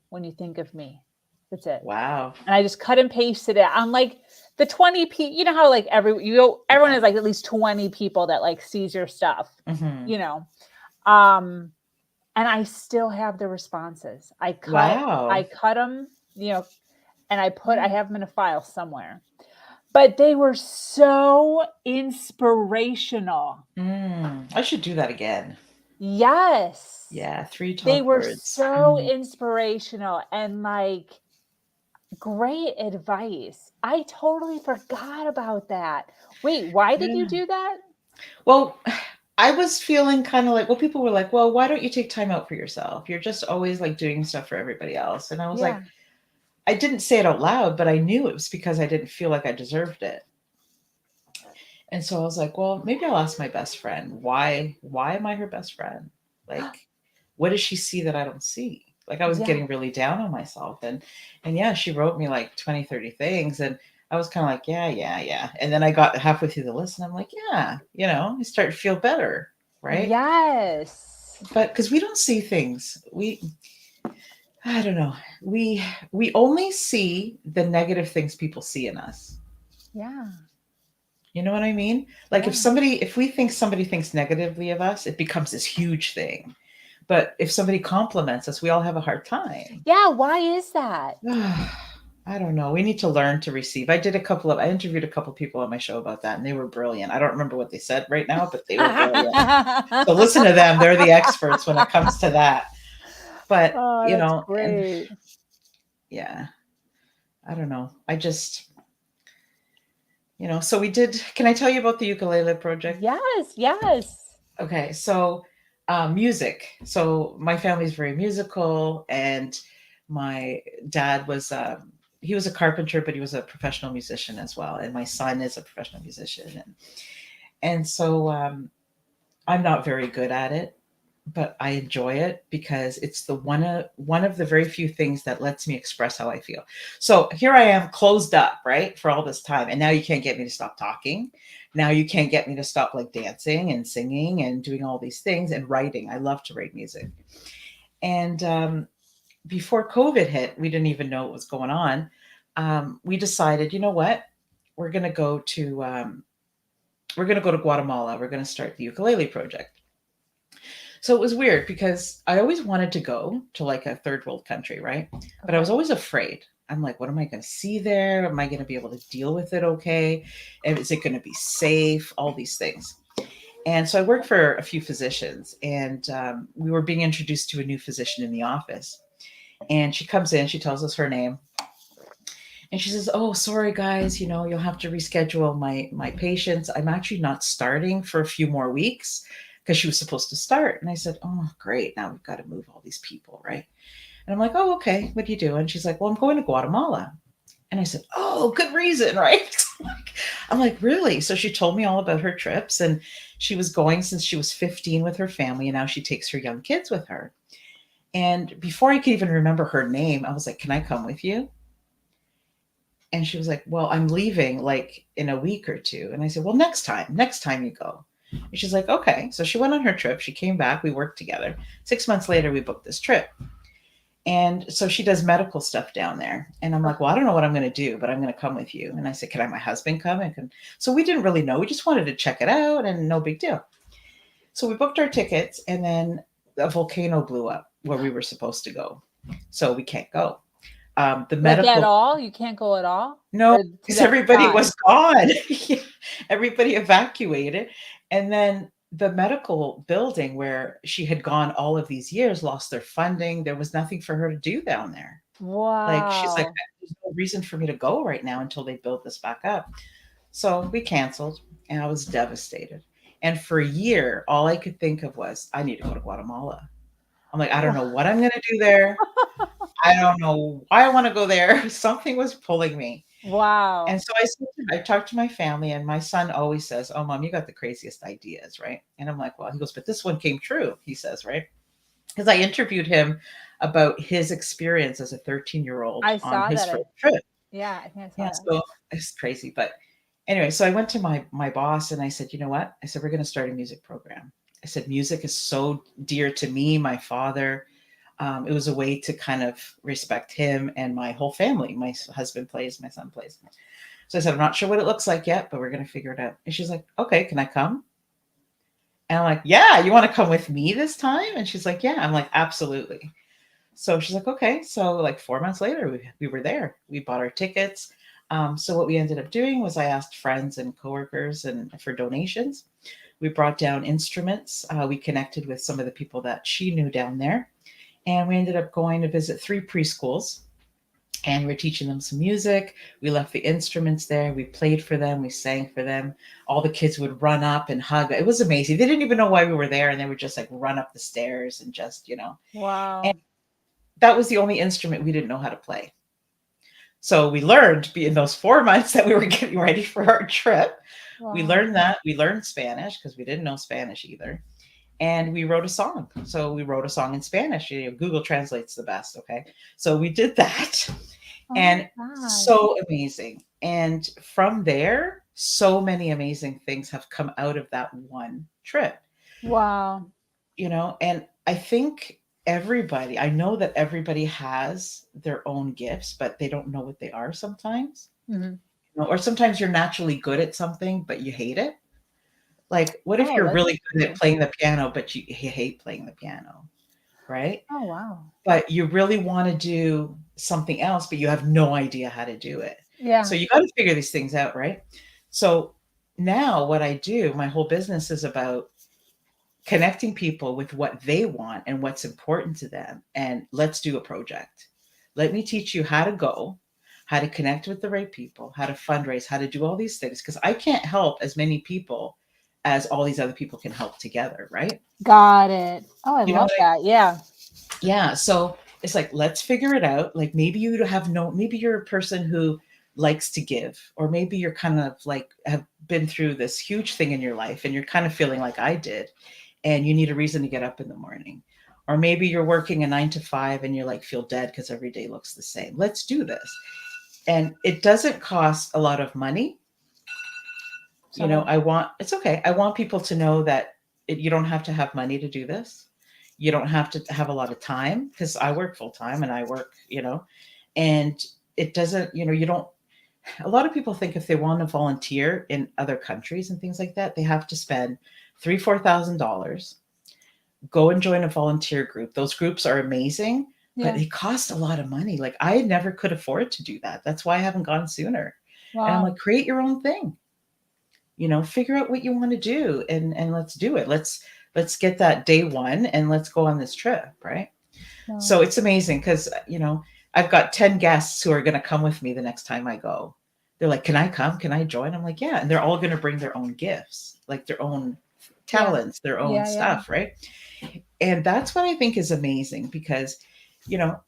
when you think of me?" That's it. wow. And I just cut and pasted it on like the 20 you know how like everyone Yeah. has like at least 20 people that like sees your stuff, Hmm. you know. Um and I still have the responses. I Wow. cut them, you know, and I have them in a file somewhere. But they were so inspirational. I should do that again. Yes. Yeah, three They top were words. so inspirational and like great advice. I totally forgot about that. Wait, why did you Yeah. do that? Well, I was feeling kind of like, well, people were like, well, why don't you take time out for yourself? You're just always like doing stuff for everybody else. And I was like, Yeah. I didn't say it out loud, but I knew it was because I didn't feel like I deserved it. And so I was like, well, maybe I'll ask my best friend, why am I her best friend? Like, what does she see that I don't see? Like I was Yeah. getting really down on myself. And yeah, she wrote me like 20, 30 things. And I was kind of like, yeah, yeah, yeah. And then I got halfway through the list and I'm like, yeah, you know, I start to feel better. Right. Yes. But because we don't see things, I don't know. We only see the negative things people see in us. Yeah. You know what I mean? Like Yeah. if we think somebody thinks negatively of us, it becomes this huge thing. But if somebody compliments us, we all have a hard time. Yeah. Why is that? I don't know. We need to learn to receive. I interviewed a couple people on my show about that and they were brilliant. I don't remember what they said right now, but they were brilliant. So listen to them. They're the experts when it comes to that. But, Oh, you that's know, and great. yeah, I don't know. So we did. Can I tell you about the ukulele project? Yes. Yes. Okay, so music. So my family's very musical, and my dad was he was a carpenter, but he was a professional musician as well. And my son is a professional musician, and so I'm not very good at it, but I enjoy it because it's the one of the very few things that lets me express how I feel. So here I am closed up, right, for all this time, and now you can't get me to stop talking. Now you can't get me to stop like dancing and singing and doing all these things and writing. I love to write music. And before COVID hit, we didn't even know what was going on. We decided, you know what, we're going to go to Guatemala. We're going to start the ukulele project. So it was weird because I always wanted to go to like a third world country, right? But I was Okay. always afraid. I'm like, what am I going to see there? Am I going to be able to deal with it okay? And is it going to be safe? All these things. And so I worked for a few physicians, and we were being introduced to a new physician in the office. And she comes in, she tells us her name, and she says, "Oh, sorry guys, you'll have to reschedule my patients. I'm actually not starting for a few more weeks because she was supposed to start." And I said, "Oh, great. Now we've got to move all these people, right?" And I'm like, "Oh, okay. What do you do?" And she's like, "Well, I'm going to Guatemala." And I said, "Oh, good reason, right?" I'm like, "Really?" So she told me all about her trips, and she was going since she was 15 with her family, and now she takes her young kids with her. And before I could even remember her name, I was like, "Can I come with you?" And she was like, "Well, I'm leaving like in a week or two." And I said, "Well, next time you go." And she's like, "Okay." So she went on her trip. She came back. We worked together. 6 months later, we booked this trip. And so she does medical stuff down there. And I'm like, "Well, I don't know what I'm going to do, but I'm going to come with you." And I said, "Can I have my husband come?" So we didn't really know. We just wanted to check it out and no big deal. So we booked our tickets, and then a volcano blew up where we were supposed to go. So we can't go. The Like at medical all? You can't go at all? No, Or to because that everybody spot? was gone. Yeah, everybody evacuated, and then the medical building where she had gone all of these years lost their funding. There was nothing for her to do down there. Like, she's like, Wow. "There's no reason for me to go right now until they build this back up." So we canceled, and I was devastated. And for a year, all I could think of was, "I need to go to Guatemala." I'm like, "I don't know what I'm gonna do there. I don't know why I wanna go there." Something was pulling me. And Wow. so I talked to my family, and my son always says, "Oh, mom, you got the craziest ideas, right?" And I'm like, "Well," he goes, "but this one came true," he says, right? Because I interviewed him about his experience as a 13-year-old I on saw his that. first trip. Yeah, I think I saw Yeah, that. so it's crazy. But anyway, so I went to my boss and I said, "You know what?" I said, "We're going to start a music program." I said, "Music is so dear to me, my father." It was a way to kind of respect him and my whole family. My husband plays, my son plays. So I said, "I'm not sure what it looks like yet, but we're going to figure it out." And she's like, "Okay, can I come?" And I'm like, "Yeah, you want to come with me this time?" And she's like, "Yeah." I'm like, "Absolutely." So she's like, "Okay." So like 4 months later, we were there. We bought our tickets. So what we ended up doing was I asked friends and coworkers and for donations. We brought down instruments. We connected with some of the people that she knew down there, and we ended up going to visit 3 preschools, and we're teaching them some music. We left the instruments there. We played for them. We sang for them. All the kids would run up and hug. It was amazing. They didn't even know why we were there, and they would just like run up the stairs and just. And Wow. that was the only instrument we didn't know how to play. So we learned in those 4 months that we were getting ready for our trip. We Wow. learned that. We learned Spanish because we didn't know Spanish either. And we wrote a song. So we wrote a song in Spanish. Google translates the best. Okay. So we did that. Oh my And God. so amazing. And from there, so many amazing things have come out of that one trip, Wow. and I think I know that everybody has their own gifts, but they don't know what they are sometimes. Mhm. Or sometimes you're naturally good at something, but you hate it. Like, what if Oh, you're that's really good at true. playing the piano, but you hate playing the piano, right? Oh, wow. But you really want to do something else, but you have no idea how to do it. So Yeah. you got to figure these things out, right? So now what I do, my whole business is about connecting people with what they want and what's important to them. And let's do a project. Let me teach you how to go, how to connect with the right people, how to fundraise, how to do all these things, because I can't help as many people as all these other people can help together, right? Got it. Oh, I You know love what that. Yeah. Yeah, so it's like, let's figure it out. Like, maybe you're a person who likes to give, or maybe you're kind of like have been through this huge thing in your life and you're kind of feeling like I did, and you need a reason to get up in the morning. Or maybe you're working a 9 to 5 and you're like feel dead because every day looks the same. Let's do this. And it doesn't cost a lot of money. Sorry. It's okay. I want people to know that you don't have to have money to do this. You don't have to have a lot of time, because I work full time and I work, and it doesn't, you don't, a lot of people think if they want to volunteer in other countries and things like that, they have to spend $3,000, $4,000, go and join a volunteer group. Those groups are amazing, but Yeah. they cost a lot of money. Like, I never could afford to do that. That's why I haven't gone sooner. And I'm like, Wow. create your own thing. Figure out what you want to do, and let's do it. Let's get that day one and let's go on this trip, right? Wow. So it's amazing because, I've got 10 guests who are going to come with me the next time I go. They're like, can I come? Can I join? I'm like, yeah. And they're all going to bring their own gifts, like their own Yeah. talents, their own Yeah. Yeah. stuff. Right. And that's what I think is amazing because, you know,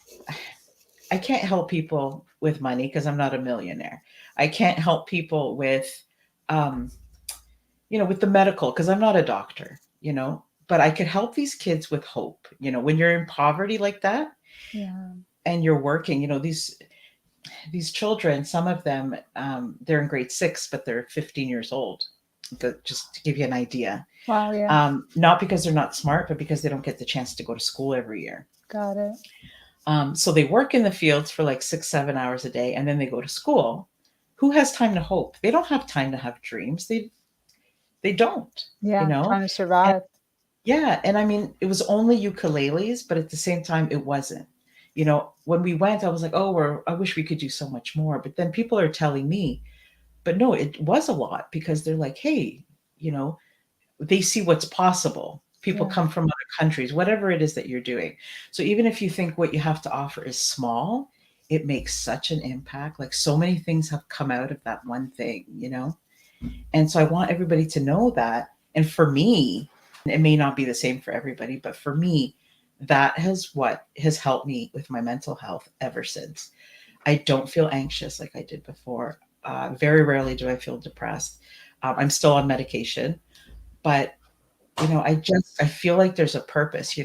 I can't help people with money because I'm not a millionaire. I can't help people um, with the medical because I'm not a doctor. But I could help these kids with hope. When you're in poverty like that Yeah. and you're working, these children, some of them, they're in grade 6, but they're 15 years old. Just to give you an idea. Wow. Yeah. Not because they're not smart, but because they don't get the chance to go to school every year. Got it. So they work in the fields for like 6, 7 hours a day, and then they go to school. Who has time to hope? They don't have time to have dreams. They don't, you Yeah. know? Trying to And survive. yeah, and I mean, it was only ukuleles, but at the same time, it wasn't. When we went, I was like, oh, I wish we could do so much more. But then people are telling me, but no, it was a lot because they're like, hey, you know, they see what's possible. People Yeah. come from other countries, whatever it is that you're doing. So even if you think what you have to offer is small, it makes such an impact. Like so many things have come out of that one thing. And so I want everybody to know that. And for me, it may not be the same for everybody, but for me, that has what has helped me with my mental health ever since. I don't feel anxious like I did before. Very rarely do I feel depressed. I'm still on medication, but I feel like there's a purpose.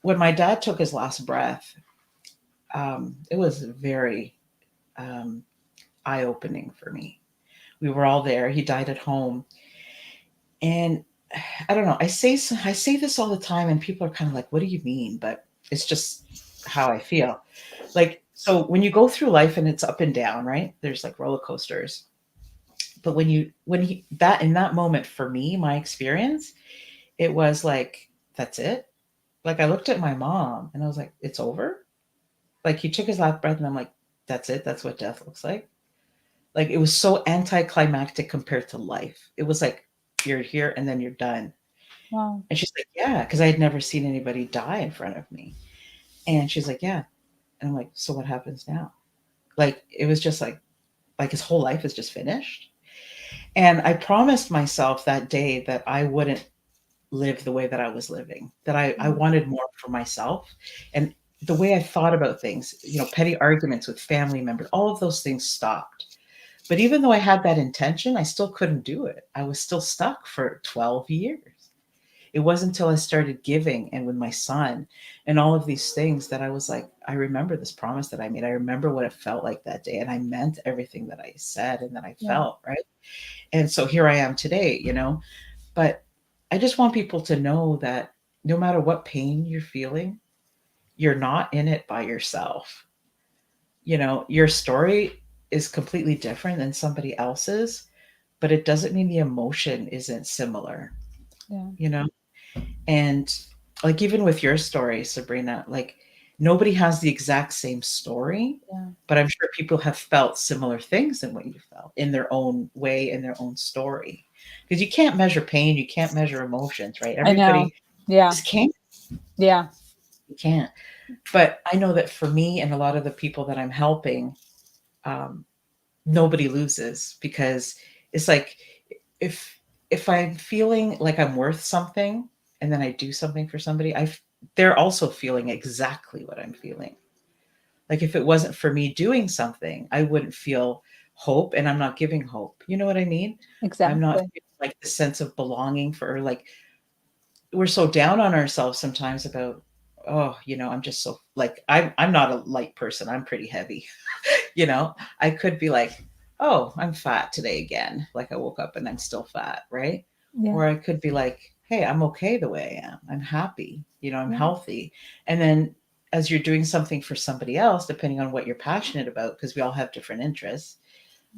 When my dad took his last breath, it was very um, eye opening for me. We were all there. He died at home, and I don't know. I say this all the time, and people are kind of like, "What do you mean?" But it's just how I feel. Like so, when you go through life and it's up and down, right? There's like roller coasters. But when he that in that moment for me, my experience, it was like, that's it. Like I looked at my mom and I was like, it's over. Like he took his last breath and I'm like, that's it. That's what death looks like. Like it was so anticlimactic compared to life. It was like, you're here and then you're done. Wow. And she's like, yeah, because I had never seen anybody die in front of me. And she's like, yeah. And I'm like, so what happens now? Like it was just like his whole life is just finished. And I promised myself that day that I wouldn't live the way that I was living, that I Yeah. wanted more for myself. And the way I thought about things, petty arguments with family members, all of those things stopped. But even though I had that intention, I still couldn't do it. I was still stuck for 12 years. It wasn't until I started giving and with my son and all of these things that I was like, I remember this promise that I made. I remember what it felt like that day. And I meant everything that I said and that I Yeah. felt, right? And so here I am today. But I just want people to know that no matter what pain you're feeling, you're not in it by yourself. Your story is completely different than somebody else's, but it doesn't mean the emotion isn't similar, Yeah. you know? And like even with your story, Sabrina, like nobody has the exact same story, Yeah. but I'm sure people have felt similar things than what you felt in their own way, in their own story. Because you can't measure pain, you can't measure emotions, right? I know. Everybody Yeah. just can't. Yeah. You can't. But I know that for me and a lot of the people that I'm helping, um, nobody loses because it's like if if I'm feeling like I'm worth something and then I do something for somebody, they're also feeling exactly what I'm feeling. Like if it wasn't for me doing something, I wouldn't feel hope and I'm not giving hope. You know what I mean? I'm not Exactly. feeling like the sense of belonging for like we're so down on ourselves sometimes about oh I'm just so like I'm not a light person, I'm pretty heavy. I could be like, oh, I'm fat today again, like I woke up and I'm still fat, right? Yeah. Or I could be like, hey, I'm okay the way I am, I'm happy, I'm Yeah. healthy. And then as you're doing something for somebody else, depending on what you're passionate about, because we all have different interests,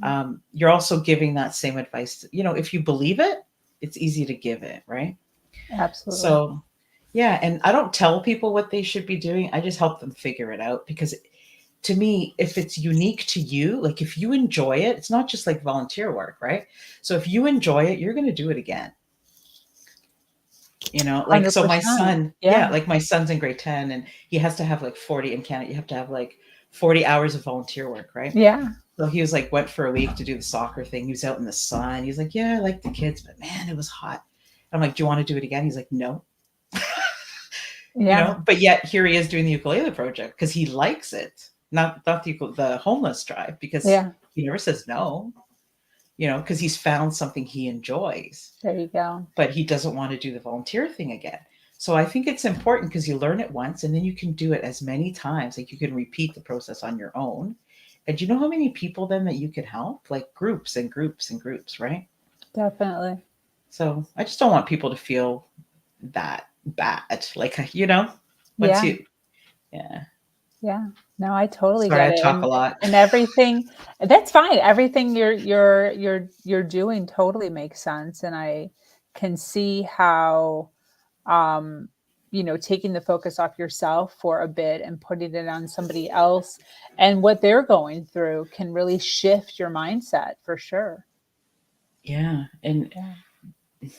Yeah. you're also giving that same advice if you believe it, it's easy to give it, right? Absolutely. So, yeah, and I don't tell people what they should be doing. I just help them figure it out because to me, if it's unique to you, like if you enjoy it, it's not just like volunteer work, right? So if you enjoy it, you're going to do it again. You know, like, so my 100%. son, yeah, Yeah. like my son's in grade 10 and he has to have like 40 in Canada. You have to have like 40 hours of volunteer work, right? Yeah. So he was like, went for a week to do the soccer thing. He was out in the sun. He's like, yeah, I like the kids, but man, it was hot. I'm like, do you want to do it again? He's like, no. You Yeah. know, but yet here he is doing the ukulele project because he likes it. Not the homeless drive, because Yeah. he never says no, you know, because he's found something he enjoys, There you go. but he doesn't want to do the volunteer thing again. So I think it's important because you learn it once and then you can do it as many times. Like you can repeat the process on your own. And do you know how many people then that you can help? Like groups and groups and groups, right? Definitely. So I just don't want people to feel that bad. Like, you know, once Yeah. you, yeah. Yeah. No, I totally Sorry, get I it. talk a lot. And everything that's fine. Everything you're doing totally makes sense. And I can see how um taking the focus off yourself for a bit and putting it on somebody else and what they're going through can really shift your mindset for sure. Yeah. And Yeah.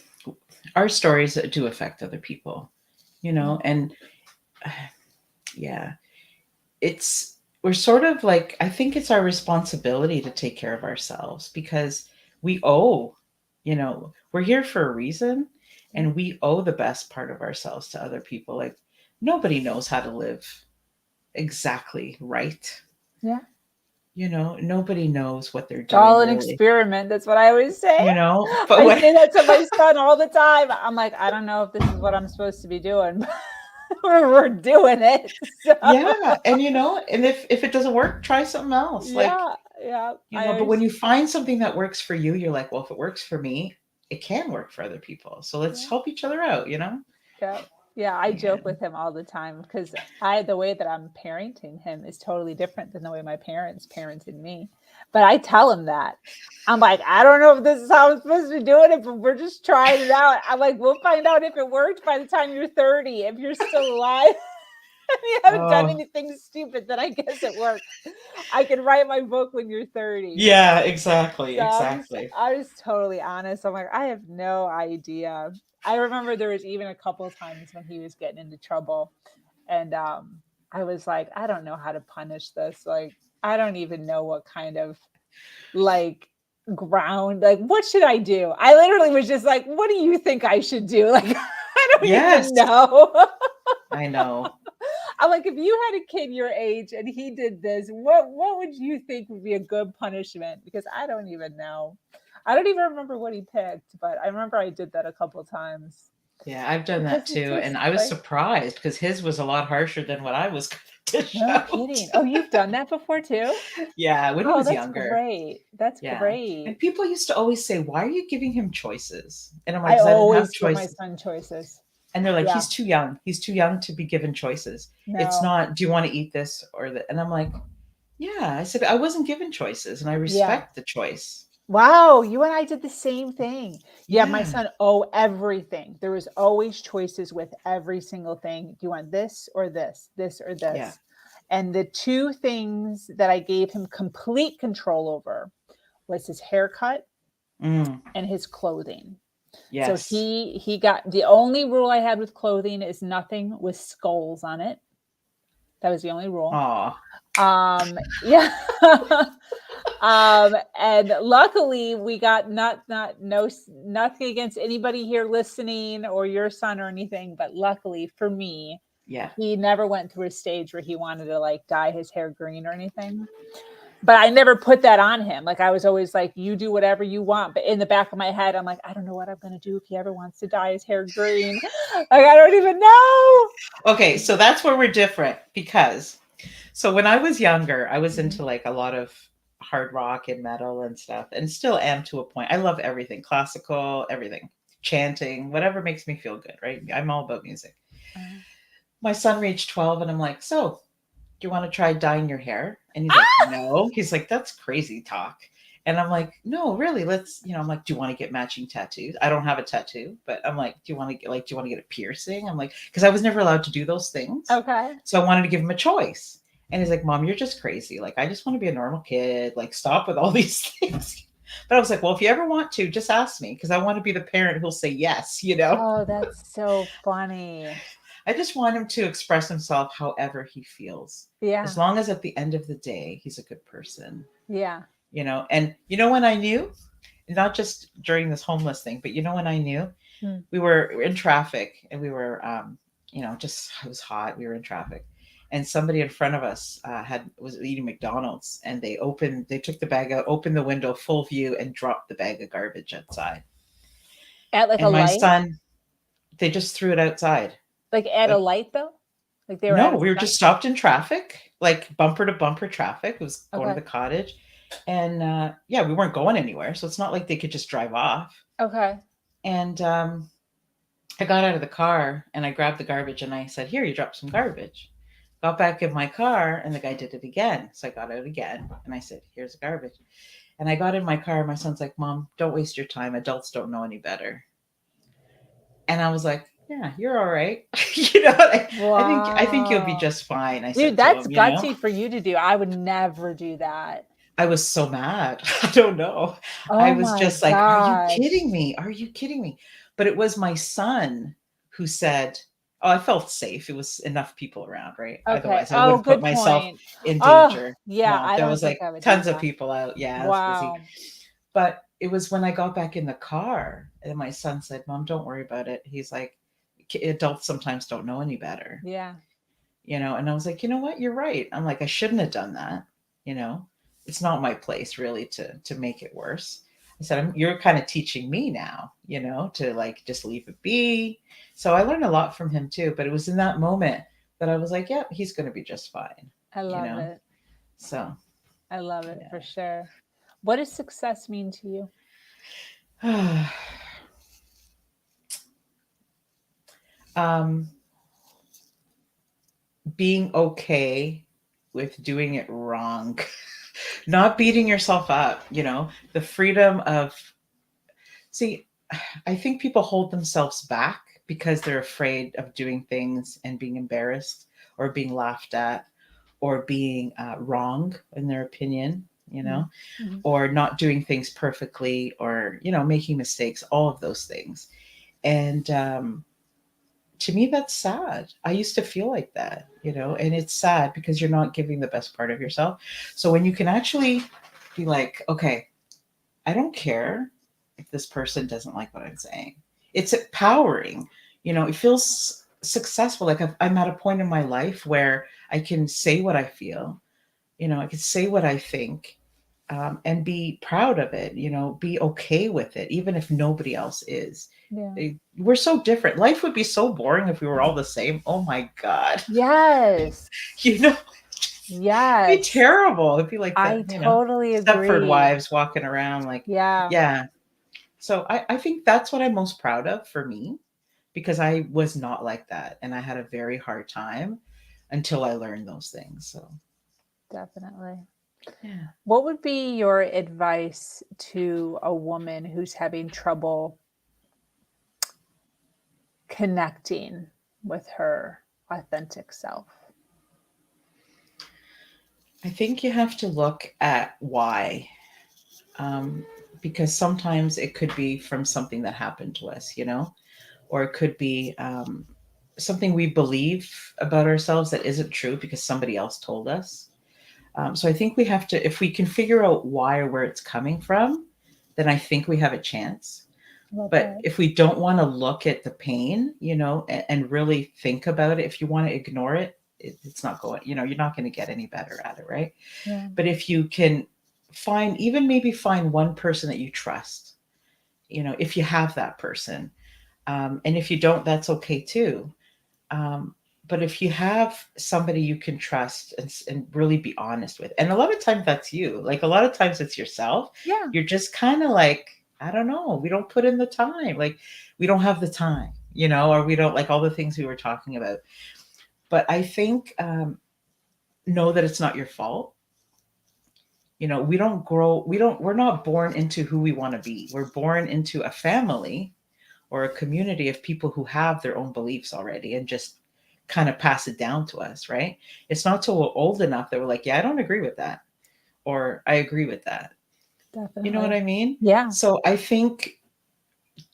our stories do affect other people, you Yeah. know, and yeah, it's, we're sort of like, I think it's our responsibility to take care of ourselves because we owe, you know, we're here for a reason and we owe the best part of ourselves to other people. Like nobody knows how to live exactly right. Yeah. You know, nobody knows what they're It's all doing an really, experiment. That's what I always say. you know, but I what, say that to my son all the time. I'm like, I don't know if this is what I'm supposed to be doing, but we're doing it. So yeah, and you know, and if it doesn't work, try something else. Like, yeah, yeah. you I know, but when always you find something that works for you, you're like, well, if it works for me, it can work for other people. So let's yeah. help each other out, you know? Yeah. Yeah, I Yeah. joke with him all the time because the way that I'm parenting him is totally different than the way my parents parented me. But I tell him that. I'm like, I don't know if this is how I'm supposed to be doing it, but we're just trying it out. I'm like, we'll find out if it worked by the time you're 30. If you're still alive and you haven't done Oh, anything stupid, then I guess it worked. I can write my book when you're 30. yeah, exactly, So exactly. I was totally honest. I'm like, I have no idea. I remember there was even a couple of times when he was getting into trouble, and I was like, I don't know how to punish this. Like, I don't even know what kind of like ground. Like, what should I do? I literally was just like, what do you think I should do? Like, I don't Yes, even know. I know. I'm like, if you had a kid your age and he did this, what would you think would be a good punishment? Because I don't even know. I don't even remember what he picked, but I remember I did that a couple times Yeah, I've done that because it's too. And just I was like, surprised because his was a lot harsher than what I was going to dish no out. kidding. Oh, you've done that before too? Yeah, when he Oh, was that's younger. great. That's Yeah. great. And people used to always say, why are you giving him choices? And I'm like, I because I didn't have always give my choices. son choices. And they're like, Yeah. he's too young. He's too young to be given choices. It's No. not, do you want to eat this or that? And I'm like, yeah. I said, I wasn't given choices and I Yeah. respect the choice. Wow, you and I did the same thing. Yeah, my Yeah. son, oh, everything. There was always choices with every single thing. Do you want this or this or Yeah. this? And the two things that I gave him complete control over was his haircut Mm, and his clothing. So yes. he got the only rule I had with clothing is nothing with skulls on it. That was the only rule. Aw. Yeah. And luckily we got nothing against anybody here listening or your son or anything, but luckily for me, Yeah. he never went through a stage where he wanted to like dye his hair green or anything. But I never put that on him. Like I was always like, you do whatever you want. But in the back of my head, I'm like, I don't know what I'm gonna do if he ever wants to dye his hair green. Like I don't even know. Okay. So that's where we're different because, so when I was younger, I was Mhm. into like a lot of hard rock and metal and stuff and still am to a point. I love everything, classical, everything, chanting, whatever makes me feel good, right? I'm all about music. Uh, My son reached 12 and I'm like, so do you want to try dyeing your hair? And he's like, no. He's like, that's crazy talk. And I'm like, no, really, let's, you know, I'm like, do you want to get matching tattoos? I don't have a tattoo, but I'm like, do you want to get like, do you want to get a piercing? I'm like, because I was never allowed to do those things. okay. So I wanted to give him a choice. And he's like, Mom, you're just crazy. Like, I just want to be a normal kid. Like, stop with all these things. But I was like, well, if you ever want to, just ask me because I want to be the parent who'll say yes, you know? Oh, that's so funny. I just want him to express himself however he feels. Yeah. As long as at the end of the day, he's a good person, Yeah. you know? And you know when I knew? Not just during this homeless thing, but you know when I knew? Hmm. We were in traffic and we were, just it was hot. We were in traffic, and somebody in front of us was eating McDonald's, and they took the bag out, opened the window full view, and dropped the bag of garbage outside. At like a And my light? son, they just threw it outside. Like at a Like, light though? Like they were at no, a we were stop? just stopped in traffic, like bumper to bumper traffic. It was going to Okay. the cottage, and yeah, we weren't going anywhere, so it's not like they could just drive off. Okay. And I got out of the car and I grabbed the garbage and I said, "Here, you dropped some garbage." Got back in my car and the guy did it again. So I got out again and I said, "Here's the garbage." And I got in my car. My son's like, "Mom, don't waste your time. Adults don't know any better." And I was like, "Yeah, you're all right." I think you'll be Wow. just fine. I Dude, said to that's him, you know. gutsy for you to do. I would never do that. I was so mad. I don't know. I Oh was my just like, "Are you gosh. kidding me? Are you kidding me?" But it was my son who said, "Oh, I felt safe. It was enough people around, right? Okay. Otherwise, I Oh, wouldn't put good myself point. in Oh, danger." yeah, No, I there don't was think like I would do tons of that. people out. Yeah, it was busy. Wow. But it was when I got back in the car and my son said, "Mom, don't worry about it." He's like, Adults sometimes don't know any better." Yeah. And I was like, you know what, you're right. I'm like, I shouldn't have done that. you know it's not my place really to make it worse. I said, you're kind of teaching me now, to like just leave it be. So I learned a lot from him too, but it was in that moment that I was like, yep, he's going to be just fine. I you love know it. so I love it for yeah. sure. What does success mean to you? um Being okay with doing it wrong, not beating yourself up, the freedom of, see, I think people hold themselves back because they're afraid of doing things and being embarrassed or being laughed at or being wrong in their opinion, Mhm. or not doing things perfectly, or making mistakes, all of those things. And to me, that's sad. I used to feel like that, and it's sad because you're not giving the best part of yourself. So when you can actually be like, okay, I don't care if this person doesn't like what I'm saying. It's empowering. It feels successful. Like I'm at a point in my life where I can say what I feel. I can say what I think, and be proud of it. Be okay with it, even if nobody else is. Yeah. We're so different. Life would be so boring if we were all the same. Oh my God. Yes. you know, It'd be Yes. terrible. It'd be like the, I totally Stepford agree. wives walking around like, Yeah. yeah. So I think that's what I'm most proud of for me, because I was not like that. And I had a very hard time until I learned those things. So, Definitely. yeah. What would be your advice to a woman who's having trouble connecting with her authentic self? I think you have to look at why, um, because sometimes it could be from something that happened to us, or it could be something we believe about ourselves that isn't true because somebody else told us. So I think we have to, if we can figure out why or where it's coming from, then I think we have a chance. Love But that. if we don't want to look at the pain, and really think about it, if you want to ignore it, it's not going, you're not going to get any better at it, right? Yeah. But if you can maybe find one person that you trust, if you have that person, and if you don't, that's okay too. Um, but if you have somebody you can trust and really be honest with, and a lot of times that's you, like a lot of times it's yourself, Yeah. you're just kind of like, I don't know, we don't put in the time. Like we don't have the time, or we don't, like all the things we were talking about. But I think, know that it's not your fault. We don't grow, we're not born into who we want to be. We're born into a family or a community of people who have their own beliefs already and just kind of pass it down to us, right? It's not till we're old enough that we're like, yeah, I don't agree with that, or I agree with that. You know what Definitely. I mean? Yeah. So I think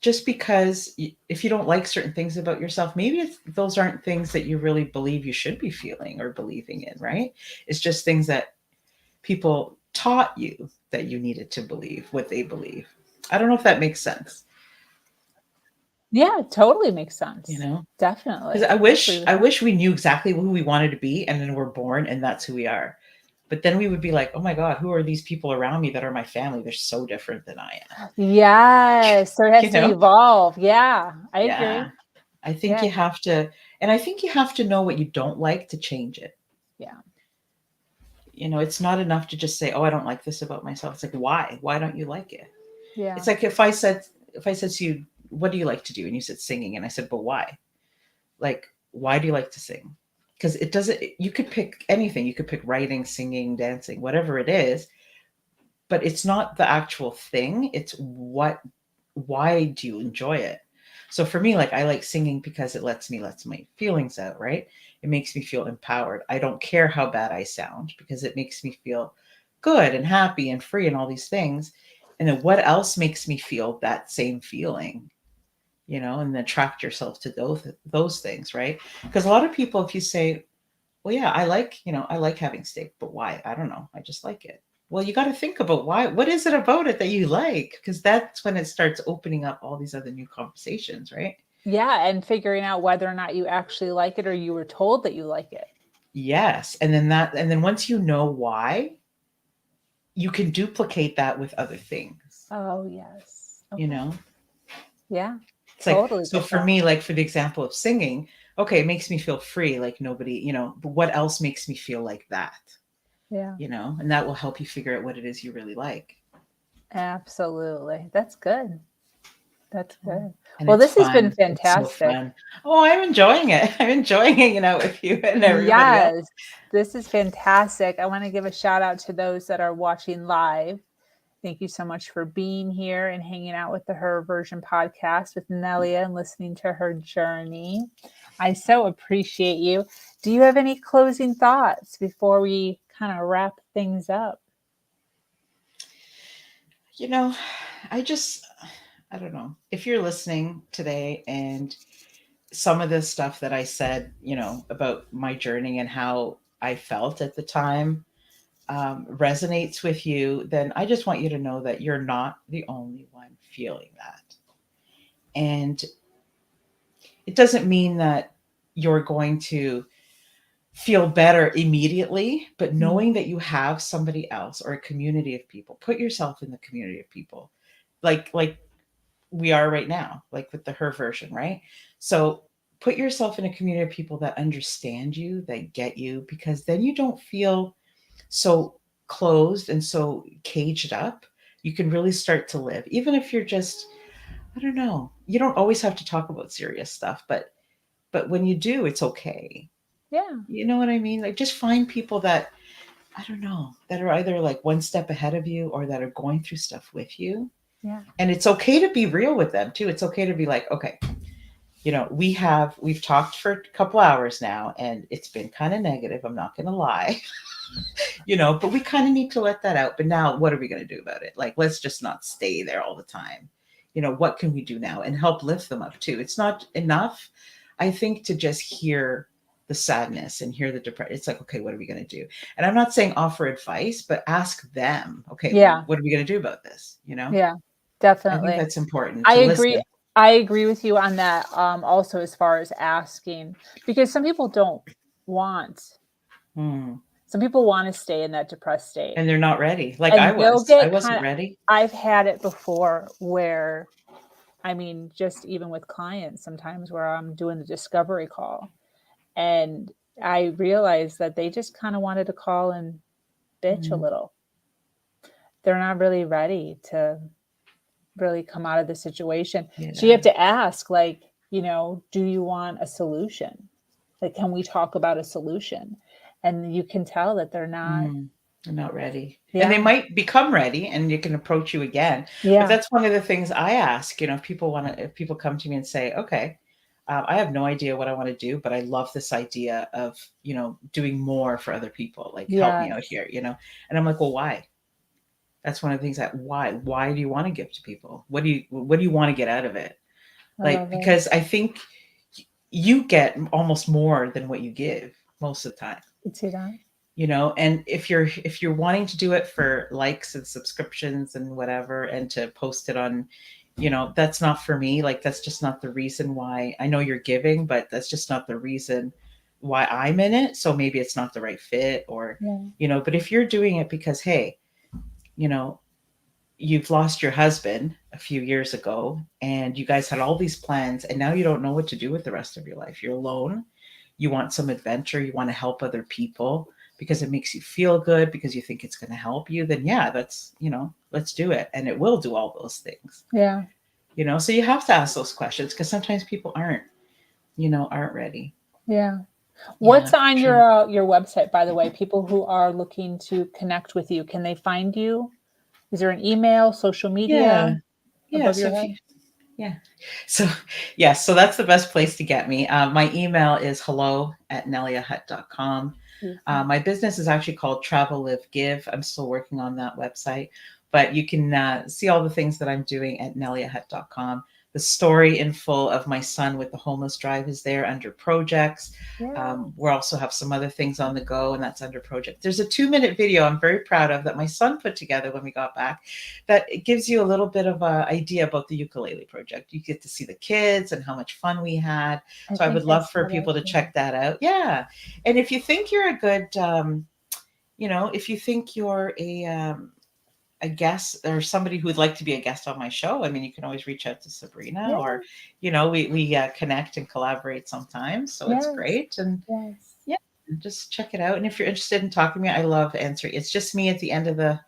just because if you don't like certain things about yourself, maybe those aren't things that you really believe you should be feeling or believing in, right? It's just things that people taught you that you needed to believe what they believe. I don't know if that makes sense, Yeah, it totally makes you sense. know? Because Definitely. I I agree wish with I that. wish we knew exactly who we wanted to be and then we're born and that's who we are. But then we would be like, "Oh my god, who are these people around me that are my family? They're so different than I am." Yes, so it has You to know? evolve. Yeah, I Yeah. agree. I think Yeah, you have to, and I think you have to know what you don't like to change it. yeah, It's not enough to just say, "Oh, I don't like this about myself." It's like, why? Why don't you like it? yeah, It's like if I said to you, "What do you like to do?" and you said singing, and I said, "But why?" Like, why do you like to sing? Because it doesn't. You could pick anything. You could pick writing, singing, dancing, whatever it is, but it's not the actual thing. It's what. Why do you enjoy it? So for me, like I like singing because it lets my feelings out, right? It makes me feel empowered. I don't care how bad I sound because it makes me feel good and happy and free and all these things. And then what else makes me feel that same feeling? And attract yourself to those things, right? Because a lot of people, if you say, well, yeah, I like having steak, but why? I don't know. I just like it. Well, you got to think about why. What is it about it that you like? Because that's when it starts opening up all these other new conversations, right? yeah, and figuring out whether or not you actually like it or you were told that you like it. Yes. And then once you know why, you can duplicate that with other things, Oh, yes. you Okay. know? Yeah, It's like, totally so get for that. me, like for the example of singing, okay, it makes me feel free, like nobody, but what else makes me feel like that? Yeah, And that will help you figure out what it is you really like. absolutely. That's good. That's Yeah. good. And Well, it's this has been fun. It's so fantastic. fun. Oh, I'm enjoying it. I'm enjoying hanging out with you and everybody else. Yes, this is fantastic. I want to give a shout out to those that are watching live. Thank you so much for being here and hanging out with the Her Version podcast with Nelia and listening to her journey. I so appreciate you. Do you have any closing thoughts before we kind of wrap things up? You know, I just, I don't know. If you're listening today and some of the stuff that I said, about my journey and how I felt at the time resonates with you, then I just want you to know that you're not the only one feeling that. And it doesn't mean that you're going to feel better immediately, but Mm. knowing that you have somebody else or a community of people, put yourself in the community of people, like we are right now, like with the Her version, right? So put yourself in a community of people that understand you, that get you, because then you don't feel so closed and so caged up. You can really start to live, even if you're just, I don't know. You don't always have to talk about serious stuff, but when you do, it's okay. Yeah, You know what I mean? Like just find people that, I don't know, that are either like one step ahead of you or that are going through stuff with you. yeah, And it's okay to be real with them too. It's okay to be like, okay, we've talked for a couple hours now and it's been kind of negative. I'm not going to lie, but we kind of need to let that out. But now what are we going to do about it? Like, let's just not stay there all the time. What can we do now and help lift them up too? It's not enough, I think, to just hear the sadness and hear the depression. It's like, okay, what are we going to do? And I'm not saying offer advice, but ask them, okay, yeah, what are we going to do about this? yeah, I think definitely. that's important I to agree. listen. I agree with you on that. Also, as far as asking, because some people don't want, Hmm. some people want to stay in that depressed state. And they're not ready. Like I And they'll was. I get wasn't kind of, ready. I've had it before where, I mean, just even with clients, sometimes where I'm doing the discovery call and I realized that they just kind of wanted to call and bitch a Mm, little. They're not really ready to really come out of the situation. So you have yeah. to ask, like, do you want a solution? Like, can we talk about a solution? And you can tell that they're not, They're not ready. And they yeah, might become ready and you can approach you again. But yeah, that's one of the things I ask, if people come to me and say, okay, I have no idea what I want to do, but I love this idea of, doing more for other people, like help me out yes, here. And I'm like, well, why? That's one of the things that why do you want to give to people? What do you want to get out of it? I Like, love it. because I think you get almost more than what you give most of the time, Could see that. and if you're wanting to do it for likes and subscriptions and whatever, and to post it on, that's not for me. Like, that's just not the reason why. I know you're giving, but that's just not the reason why I'm in it. So maybe it's not the right fit, or Yeah. but if you're doing it because, hey, you know you've lost your husband a few years ago, and you guys had all these plans, and now you don't know what to do with the rest of your life. You're alone. You want some adventure, you want to help other people because it makes you feel good, because you think it's going to help you. Then yeah, let's do it, and it will do all those things. Yeah. So you have to ask those questions, because sometimes people aren't ready. Yeah. Yeah, What's for on sure. your website, by the way? People who are looking to connect with you, can they find you? Is there an email, social Yeah, media yeah. above So your if you, head? yeah. So, yes, so that's the best place to get me. My email is hello@neliahutt.com. Beautiful. My business is actually called Travel Live Give. I'm still working on that website, but you can see all the things that I'm doing at neliahutt.com. The story in full of my son with the homeless drive is there under projects. Yeah. We also have some other things on the go, and that's under project. There's a 2-minute video I'm very proud of that my son put together when we got back, that it gives you a little bit of an idea about the ukulele project. You get to see the kids and how much fun we had. I So I think would I love for saw that people to too. check that out. Yeah. And if you think you're a good, if you think you're a guest, or somebody who would like to be a guest on my show, I mean, you can always reach out to Sabrina, Yeah. or, we connect and collaborate sometimes. So it's Yes. great. And Yes. yeah, just check it out. And if you're interested in talking to me, I love answering. It's just me at the end of the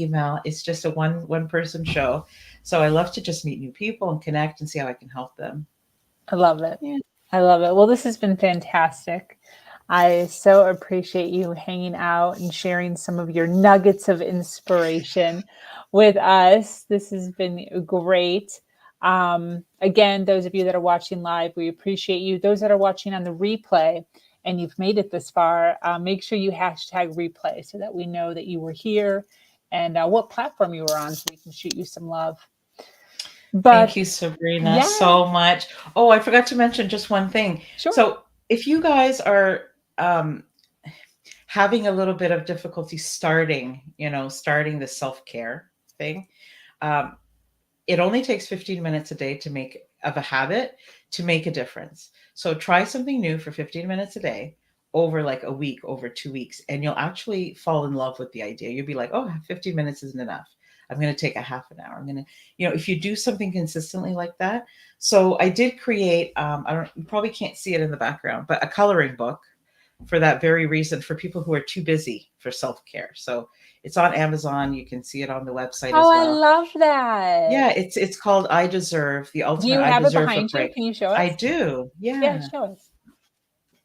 email. It's just a one person show. So I love to just meet new people and connect and see how I can help them. I love it. Yeah. I love it. Well, this has been fantastic. I so appreciate you hanging out and sharing some of your nuggets of inspiration with us. This has been great. Again, those of you that are watching live, we appreciate you. Those that are watching on the replay and you've made it this far, make sure you hashtag replay so that we know that you were here and what platform you were on, so we can shoot you some love. Thank But you, Sabrina, yeah, so much. Oh, I forgot to mention just one thing. sure. So if you guys are um, having a little bit of difficulty starting the self care thing, um, it only takes 15 minutes a day to make of a habit to make a difference. So try something new for 15 minutes a day over like a week, over 2 weeks, and you'll actually fall in love with the idea. You'll be like, oh, 15 minutes isn't enough. I'm going to take a half an hour. I'm going to, if you do something consistently like that. So I did create, you probably can't see it in the background, but a coloring book for that very reason, for people who are too busy for self care. So it's on Amazon. You can see it on the website Oh, as I well. love that. Yeah, it's called I Deserve the Do Ultimate you I have it Deserve a behind you? Break. Can you show I us? do. Yeah, Yeah. show us.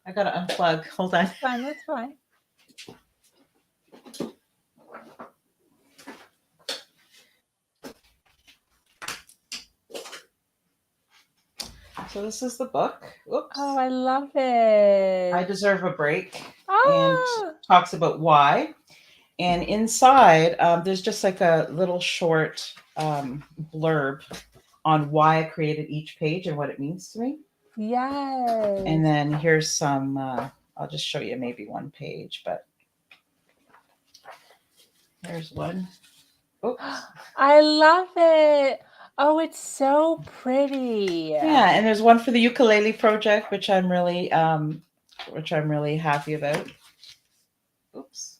I got to unplug. Hold on. That's fine. That's fine. So this is the book. Oh, Whoops. I love I it. Deserve a Break, and Oh, talks about why. And inside, there's just like a little short blurb on why I created each page and what it means to me. And yes. then here's some, I'll just show you maybe one page, but here's one. Oops. I love it. Oh, it's so pretty. Yeah, and there's one for the Ukulele Project, which I'm really happy about. Oops.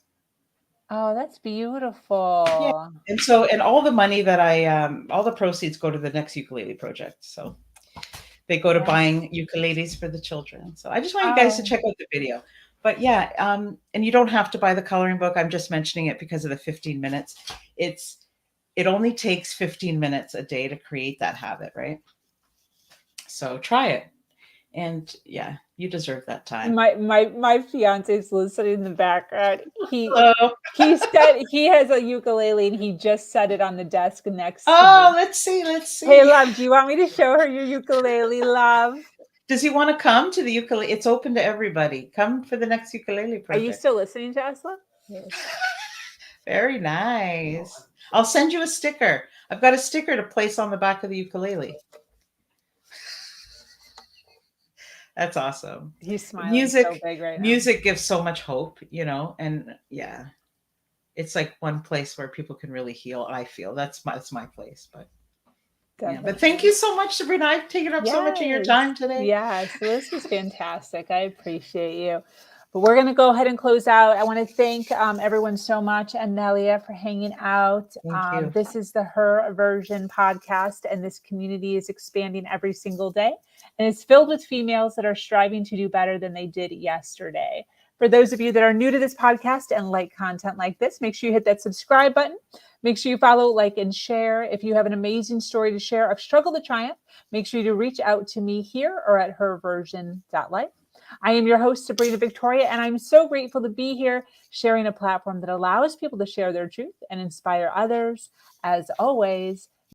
Oh, that's Yeah. beautiful. And all the money that all the proceeds go to the next ukulele project. So they go to Yeah. buying ukuleles for the children. So I just want you guys to Oh, check out the video. But yeah, and you don't have to buy the coloring book. I'm just mentioning it because of the 15 minutes. It only takes 15 minutes a day to create that habit, right? So try it. And yeah, you deserve that time. my fiance is listening in the background. Hello. He said he has a ukulele and he just set it on the desk next to Oh, me. let's see. Let's Hey, see. love, do you want me to show her your ukulele, love? Does he want to come to the ukulele? It's open to everybody. Come for the next ukulele Are you project. still listening to us, love? Yes. Very nice. I'll send you a sticker. I've got a sticker to place on the back of the ukulele. That's awesome. He's smiling so Music big right now. music gives so much hope, and yeah, it's like one place where people can really heal. I feel that's my place, but yeah. But thank Definitely. you so much, Sabrina. I've taken up so much of your time today. Yes. Well, this was fantastic. I appreciate you. But we're going to go ahead and close out. I want to thank everyone so much and Nelia for hanging out. Thank you. This is the Her Version podcast, and this community is expanding every single day. And it's filled with females that are striving to do better than they did yesterday. For those of you that are new to this podcast and like content like this, make sure you hit that subscribe button. Make sure you follow, like, and share. If you have an amazing story to share of struggle to triumph, make sure to reach out to me here or at herversion.life. I am your host, Sabrina Victoria, and I'm so grateful to be here sharing a platform that allows people to share their truth and inspire others. As always,